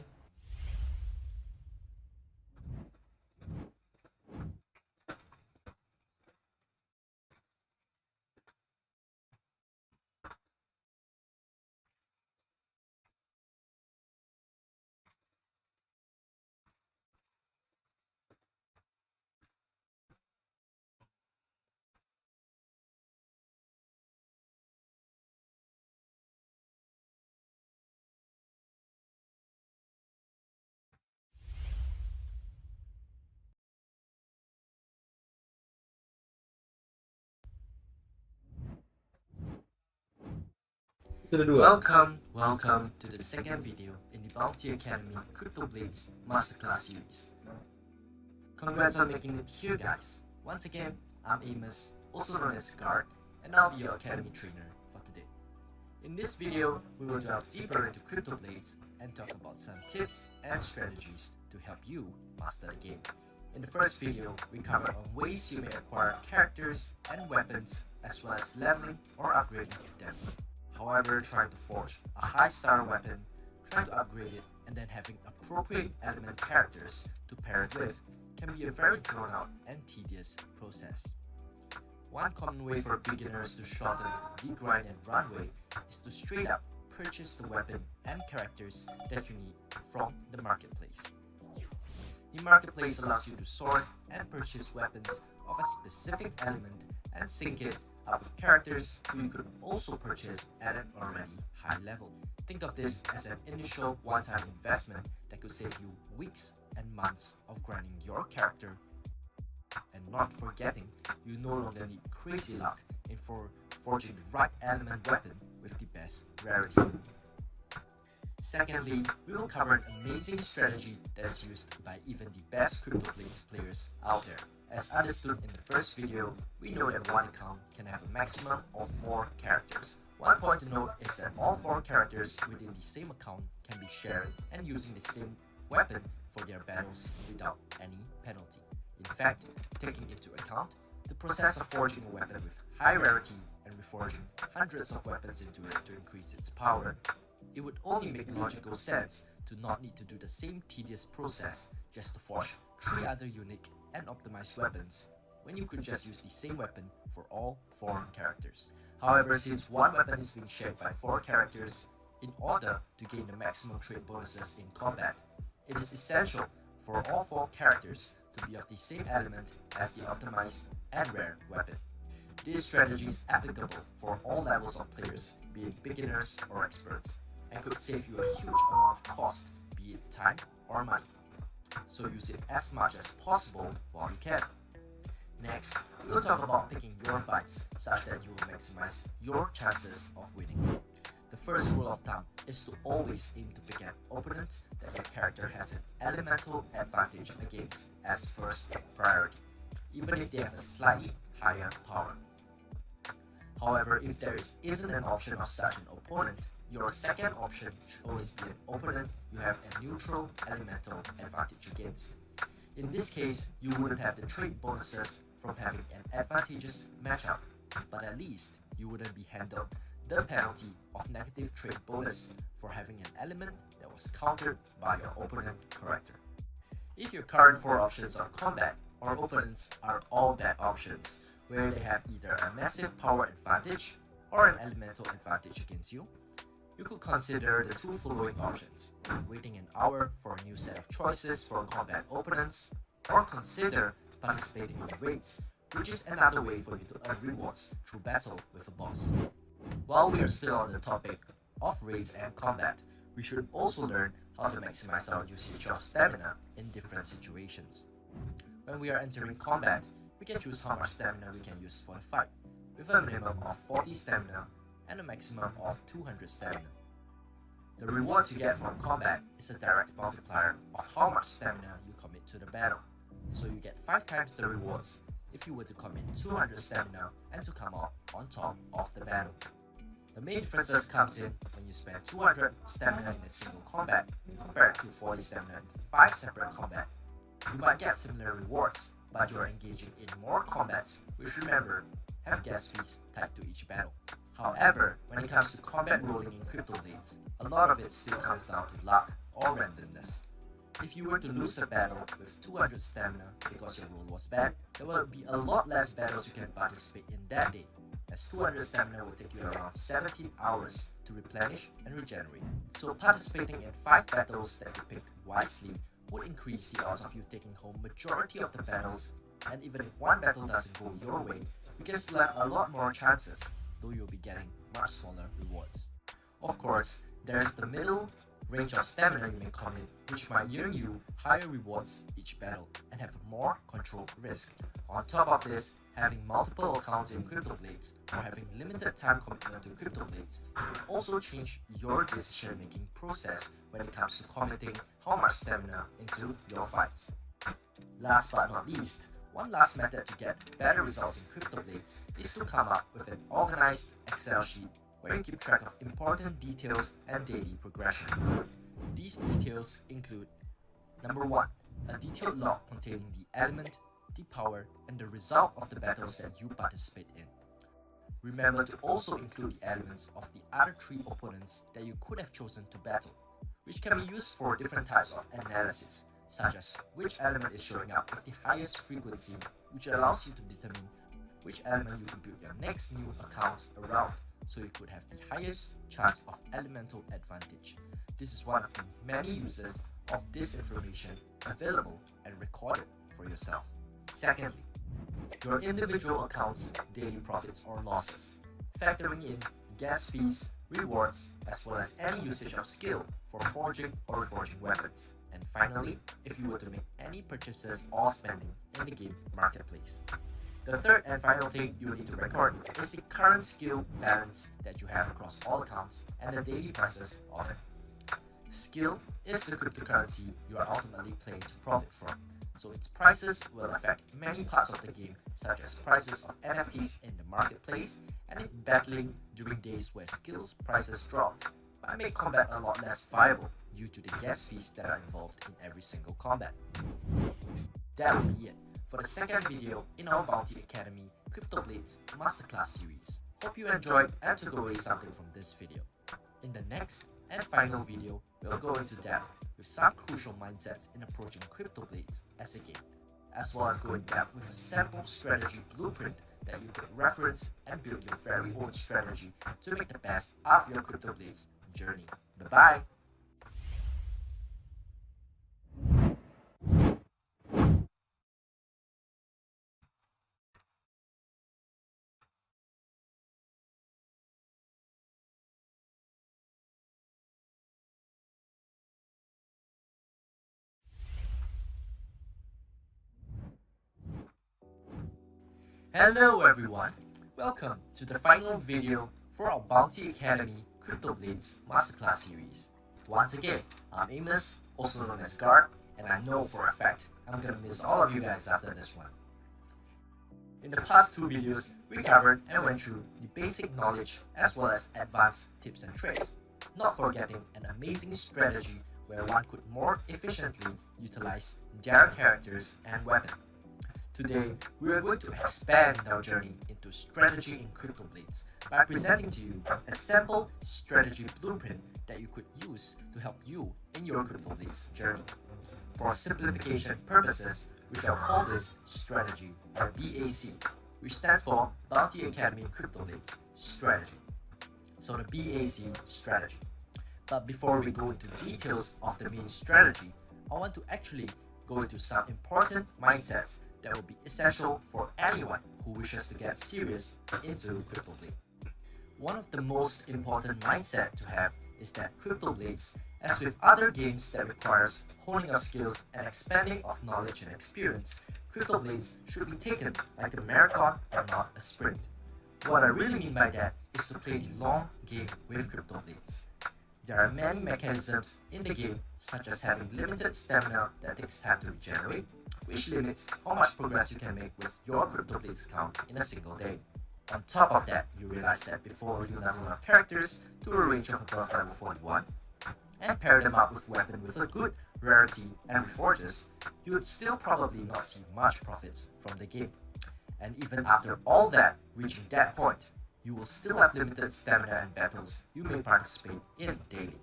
Welcome to the second video in the Bounty Academy Cryptoblades Masterclass series. Congrats on making it here, guys. Once again, I'm Amos, also known as Guard, and I'll be your Academy trainer for today. In this video, we will delve deeper into Cryptoblades and talk about some tips and strategies to help you master the game. In the first video, we cover on ways you may acquire characters and weapons, as well as leveling or upgrading them. However, trying to forge a high star weapon, trying to upgrade it, and then having appropriate element characters to pair it with can be a very drawn out and tedious process. One common way for beginners to shorten the grind and runway is to straight up purchase the weapon and characters that you need from the marketplace. The marketplace allows you to source and purchase weapons of a specific element and sync it up with characters who you could also purchase at an already high level. Think of this as an initial one-time investment that could save you weeks and months of grinding your character, and not forgetting you no longer need crazy luck in forging the right element weapon with the best rarity. Secondly, we will cover an amazing strategy that is used by even the best Cryptoblades players out there. As understood in the first video, we know that one account can have a maximum of 4 characters. One point to note is that all 4 characters within the same account can be shared and using the same weapon for their battles without any penalty. In fact, taking into account the process of forging a weapon with high rarity and reforging hundreds of weapons into it to increase its power, it would only make logical sense to not need to do the same tedious process just to forge 3 other unique and optimized weapons when you could just use the same weapon for all 4 characters. However, since one weapon is being shared by 4 characters, in order to gain the maximum trait bonuses in combat, it is essential for all 4 characters to be of the same element as the optimized and rare weapon. This strategy is applicable for all levels of players, be it beginners or experts, and could save you a huge amount of cost, be it time or money. So use it as much as possible while you can. Next, we will talk about picking your fights such that you will maximize your chances of winning. The first rule of thumb is to always aim to pick an opponent that your character has an elemental advantage against as first priority, even if they have a slightly higher power. However, if there isn't an option of such an opponent, your second option should always be an opponent you have a neutral elemental advantage against. In this case, you wouldn't have the trait bonuses from having an advantageous matchup, but at least you wouldn't be handled the penalty of negative trait bonus for having an element that was countered by your opponent character. If your current 4 options of combat or opponents are all bad options, where they have either a massive power advantage or an elemental advantage against you, you could consider the 2 following options: waiting an hour for a new set of choices for combat opponents, or consider participating in raids, which is another way for you to earn rewards through battle with a boss. While we are still on the topic of raids and combat, we should also learn how to maximize our usage of stamina in different situations. When we are entering combat, we can choose how much stamina we can use for the fight, with a minimum of 40 stamina and a maximum of 200 stamina. The rewards you get from combat is a direct multiplier of how much stamina you commit to the battle, so you get 5 times the rewards if you were to commit 200 stamina and to come out on top of the battle. The main differences comes in when you spend 200 stamina in a single combat compared to 40 stamina in 5 separate combat. You might get similar rewards, but you are engaging in more combats, which, remember, have gas fees tied to each battle. However, when it comes to combat rolling in Cryptoblades, a lot of it still comes down to luck or randomness. If you were to lose a battle with 200 stamina because your roll was bad, there will be a lot less battles you can participate in that day, as 200 stamina will take you around 17 hours to replenish and regenerate. So participating in 5 battles that you picked wisely would increase the odds of you taking home majority of the battles, and even if one battle doesn't go your way, you can still have a lot more chances, though you'll be getting much smaller rewards. Of course, there's the middle range of stamina you may commit, which might earn you higher rewards each battle and have a more controlled risk. On top of this, having multiple accounts in Cryptoblades or having limited time commitment to Cryptoblades will also change your decision making process when it comes to committing how much stamina into your fights. Last but not least, one last method to get better results in Cryptoblades is to come up with an organized Excel sheet where you keep track of important details and daily progression. These details include: number 1, a detailed log containing the element, the power, and the result of the battles that you participate in. remember to also include the elements of the other 3 opponents that you could have chosen to battle, which can be used for different types of analysis, such as which element is showing up with the highest frequency, which allows you to determine which element you can build your next new accounts around, so you could have the highest chance of elemental advantage. This is one of the many uses of this information available and recorded for yourself. Secondly, your individual account's daily profits or losses, factoring in gas fees, rewards, as well as any usage of skill for forging or reforging weapons. And finally, if you were to make any purchases or spending in the game marketplace. The third and final thing you need to record is the current skill balance that you have across all accounts and the daily prices of it. Skill is the cryptocurrency you are ultimately playing to profit from, so its prices will affect many parts of the game, such as prices of NFTs in the marketplace, and if battling during days where skills prices drop, but make combat a lot less viable due to the gas fees that are involved in every single combat. That will be it for the second video in our Bounty Academy Cryptoblades Masterclass series. Hope you enjoyed and took away something from this video. In the next and final video, we'll go into depth with some crucial mindsets in approaching Cryptoblades as a game, as well as go in depth with a sample strategy blueprint that you could reference and build your very own strategy to make the best of your Cryptoblades journey. Bye-bye! Hello everyone, welcome to the final video for our Bounty Academy Cryptoblades Masterclass series. Once again, I'm Amos, also known as Guard, and I know for a fact I'm gonna miss all of you guys after this one. In the past 2 videos, we covered and went through the basic knowledge as well as advanced tips and tricks, not forgetting an amazing strategy where one could more efficiently utilize their characters and weapon. Today, we are going to expand our journey into strategy in Cryptoblades by presenting to you a sample strategy blueprint that you could use to help you in your Cryptoblades journey. For simplification purposes, we shall call this strategy or BAC, which stands for Bounty Academy Cryptoblades Strategy. So the BAC strategy. But before we go into details of the main strategy, I want to actually go into some important mindsets that will be essential for anyone who wishes to get serious into Cryptoblades. One of the most important mindset to have is that Cryptoblades, as with other games that requires honing of skills and expanding of knowledge and experience, Cryptoblades should be taken like a marathon and not a sprint. What I really mean by that is to play the long game with Cryptoblades. There are many mechanisms in the game, such as having limited stamina that takes time to regenerate, which limits how much progress you can make with your Cryptoblades account in a single day. On top of that, you realize that before you level your characters to a range of above level 41, and pair them up with weapon with a good rarity and reforges, you would still probably not see much profits from the game. And even after all that, reaching that point, you will still have limited stamina in battles you may participate in daily,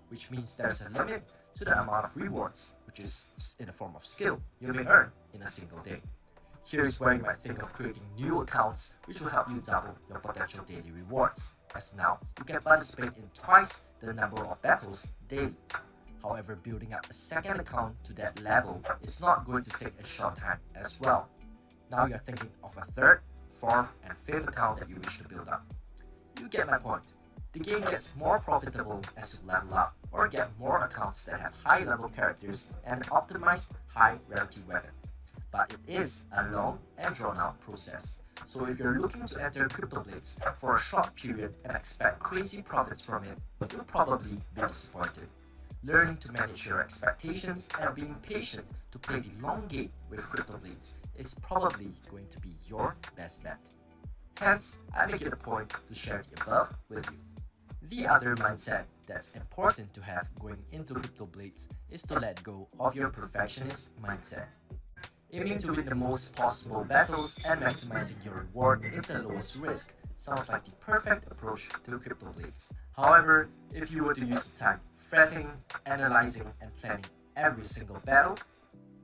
which means there's a limit to the amount of rewards, which is in the form of skill, you may earn in a single day. Here's where you might think of creating new accounts which will help you double your potential daily rewards, as now you can participate in twice the number of battles daily. However, building up a second account to that level is not going to take a short time as well. Now you're thinking of a third, fourth, and fifth account that you wish to build up. You get my point. The game gets more profitable as you level up or get more accounts that have high level characters and an optimized high rarity weapon. But it is a long and drawn out process. So if you're looking to enter Cryptoblades for a short period and expect crazy profits from it, you'll probably be disappointed. Learning to manage your expectations and being patient to play the long game with Cryptoblades is probably going to be your best bet. Hence, I make it a point to share the above with you. The other mindset that's important to have going into Cryptoblades is to let go of your perfectionist mindset. Aiming to win the most possible battles and maximizing your reward at the lowest risk sounds like the perfect approach to Cryptoblades. However, if you were to use the time fretting, analyzing, and planning every single battle,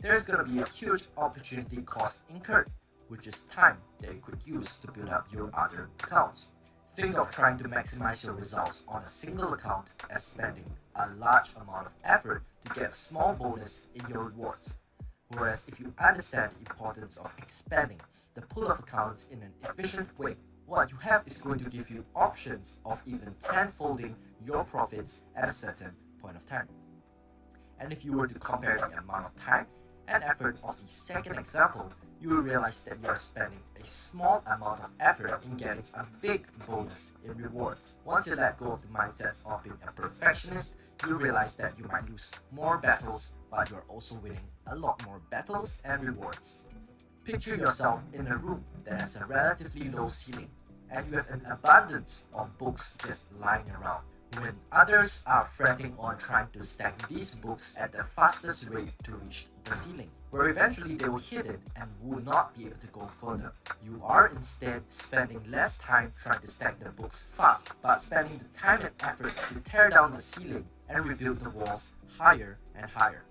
there's gonna be a huge opportunity cost incurred, which is time that you could use to build up your other accounts. Think of trying to maximize your results on a single account as spending a large amount of effort to get a small bonus in your rewards. Whereas if you understand the importance of expanding the pool of accounts in an efficient way, what you have is going to give you options of even tenfolding your profits at a certain point of time. And if you were to compare the amount of time and effort of the second example, you will realize that you are spending a small amount of effort in getting a big bonus in rewards. Once you let go of the mindset of being a perfectionist, you realize that you might lose more battles, but you are also winning a lot more battles and rewards. Picture yourself in a room that has a relatively low ceiling, and you have an abundance of books just lying around. When others are fretting on trying to stack these books at the fastest rate to reach the ceiling, where eventually they will hit it and will not be able to go further. You are instead spending less time trying to stack the books fast, but spending the time and effort to tear down the ceiling and rebuild the walls higher and higher.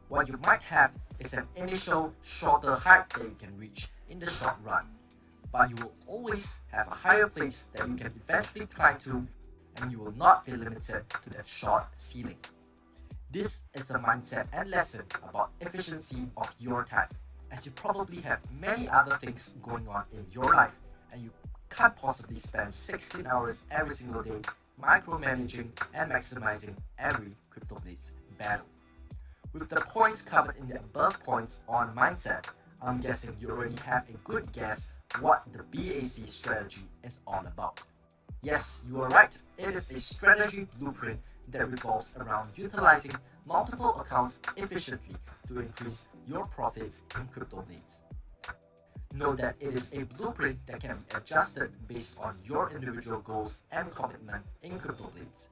What you might have is an initial shorter height that you can reach in the short run, but you will always have a higher place that you can eventually climb to, and you will not be limited to that short ceiling. This is a mindset and lesson about efficiency of your time, as you probably have many other things going on in your life, and you can't possibly spend 16 hours every single day micromanaging and maximizing every Cryptoblades battle. With the points covered in the above points on mindset, I'm guessing you already have a good guess what the BAC strategy is all about. Yes, you are right, it is a strategy blueprint that revolves around utilizing multiple accounts efficiently to increase your profits in Cryptoblades. Know that it is a blueprint that can be adjusted based on your individual goals and commitment in Cryptoblades.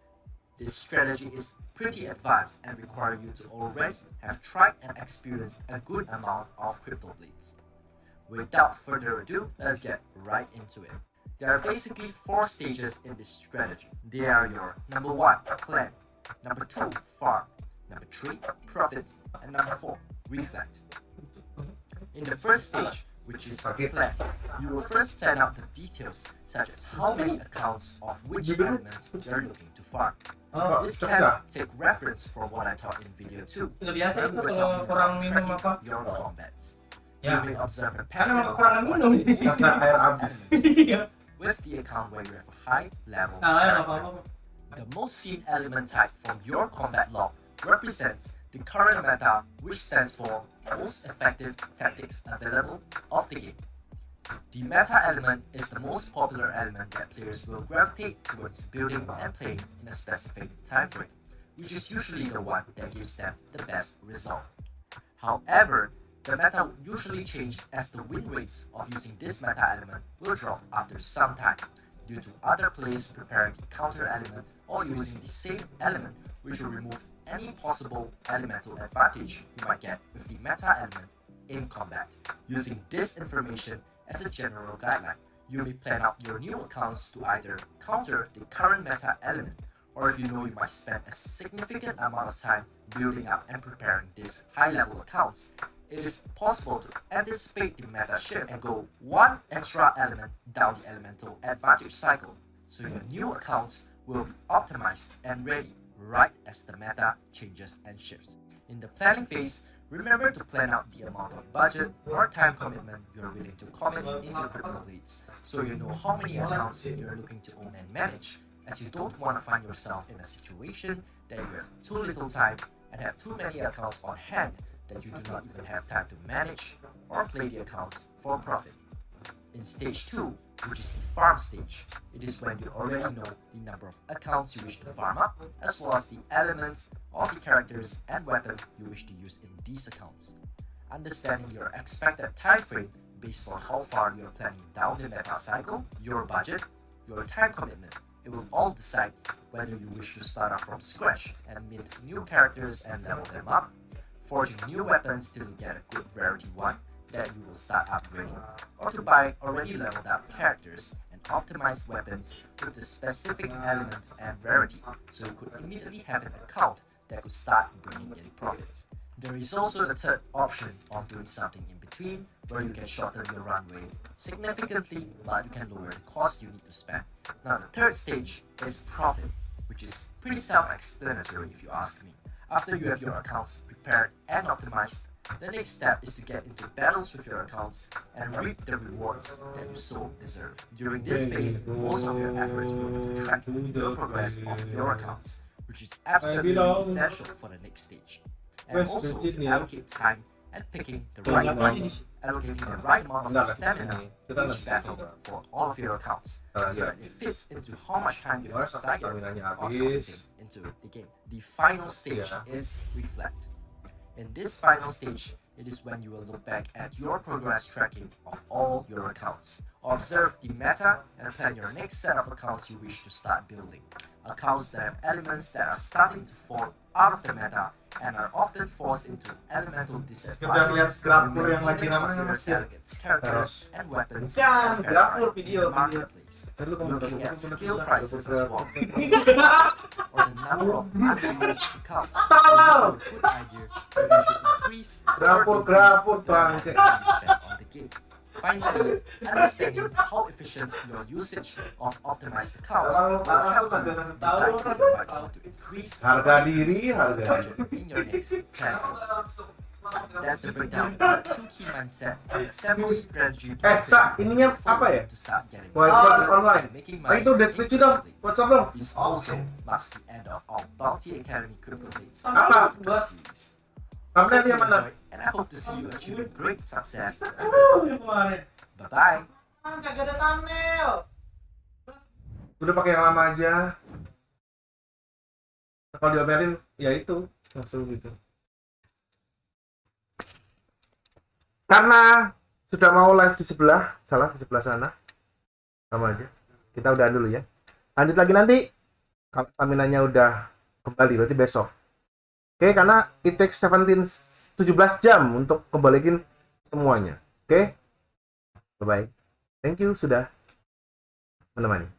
This strategy is pretty advanced and requires you to already have tried and experienced a good amount of Cryptoblades. Without further ado, let's get right into it. There are basically 4 stages in this strategy. They are your number 1, plan, number 2, farm, number 3, profit, and number 4, reflect. In the first stage, which is plan, you will first plan out the details such as how many accounts of which elements you are looking to farm. This can take reference from what I taught in video 2, where we were talking about tracking your combats. You may observe a pattern of elements with the account where you have a high level character. The most seen element type from your combat log represents the current meta, which stands for most effective tactics available of the game. The meta element is the most popular element that players will gravitate towards building and playing in a specific time frame, which is usually the one that gives them the best result. However, the meta will usually change as the win rates of using this meta element will drop after some time, due to other players preparing the counter element or using the same element, which will remove any possible elemental advantage you might get with the meta element in combat. Using this information as a general guideline, you may plan out your new accounts to either counter the current meta element, or if you know you might spend a significant amount of time building up and preparing these high-level accounts, it is possible to anticipate the meta shift and go one extra element down the elemental advantage cycle, so your new accounts will be optimized and ready right as the meta changes and shifts. In the planning phase, remember to plan out the amount of budget or time commitment you are willing to commit into Cryptoblades, so you know how many accounts you are looking to own and manage, as you don't want to find yourself in a situation that you have too little time and have too many accounts on hand that you do not even have time to manage or play the accounts for profit. In stage 2, which is the farm stage, it is when you already know the number of accounts you wish to farm up, as well as the elements of the characters and weapon you wish to use in these accounts. Understanding your expected time frame based on how far you are planning down the meta cycle, your budget, your time commitment, it will all decide whether you wish to start off from scratch and mint new characters and level them up, forging new weapons till you get a good rarity one that you will start upgrading, or to buy already leveled up characters and optimized weapons with the specific element and rarity, so you could immediately have an account that could start bringing in profits. There is also the third option of doing something in between, where you can shorten your runway significantly, but you can lower the cost you need to spend. Now the third stage is profit, which is pretty self-explanatory if you ask me. After you have your accounts prepared and optimized, the next step is to get into battles with your accounts and reap the rewards that you so deserve. During this phase, most of your efforts will be to track the progress of your accounts, which is absolutely essential for the next stage. And also to allocate time and picking the right fights, allocating the right amount of stamina to each battle for all of your accounts, so that it fits into how much time you've decided on committing into the game. The final stage is reflect. In this final stage, it is when you will look back at your progress tracking of all your accounts, observe the meta, and plan your next set of accounts you wish to start building. Accounts that have elements that are starting to fall out of the meta and are often forced into elemental disadvantages, grapur yang lagi remaining namanya considered targets, characters, and weapons Jangan, that grapur are video, in the marketplace. Lalu Looking at skill prices as well, Grapur. or the number of unused accounts. Will give you a good idea if you should increase or Grapur, decrease the amount bangke. that you spend on the game. Finally, understanding how efficient your usage of optimized accounts will help you decide if you might want to increase Harga or diri, reduce harga budget in your next plan phase. That's the breakdown of the two key mindsets and simple strategy Sa, ininya apa ya? to start getting Wildcard online. making Ah, itu Dead Switch dong. WhatsApp dong. This also marks the end of our Bounty Academy Cryptoblades Apa? series. Thumbnail Hope you yang mana? enjoyed, and I hope to see you achieve great success. Yang kemarin. Bye bye. Kagak ada thumbnail. Udah pakai yang lama aja. Kalau diomelin, ya itu langsung gitu. Karena sudah mau live di sebelah, salah di sebelah sana, sama aja. Kita udahan dulu ya. Lanjut lagi nanti. Kalau stamina-nya udah kembali, berarti besok. Oke, karena it takes 17 jam untuk kembaliin semuanya. Oke? Bye-bye. Thank you sudah menemani.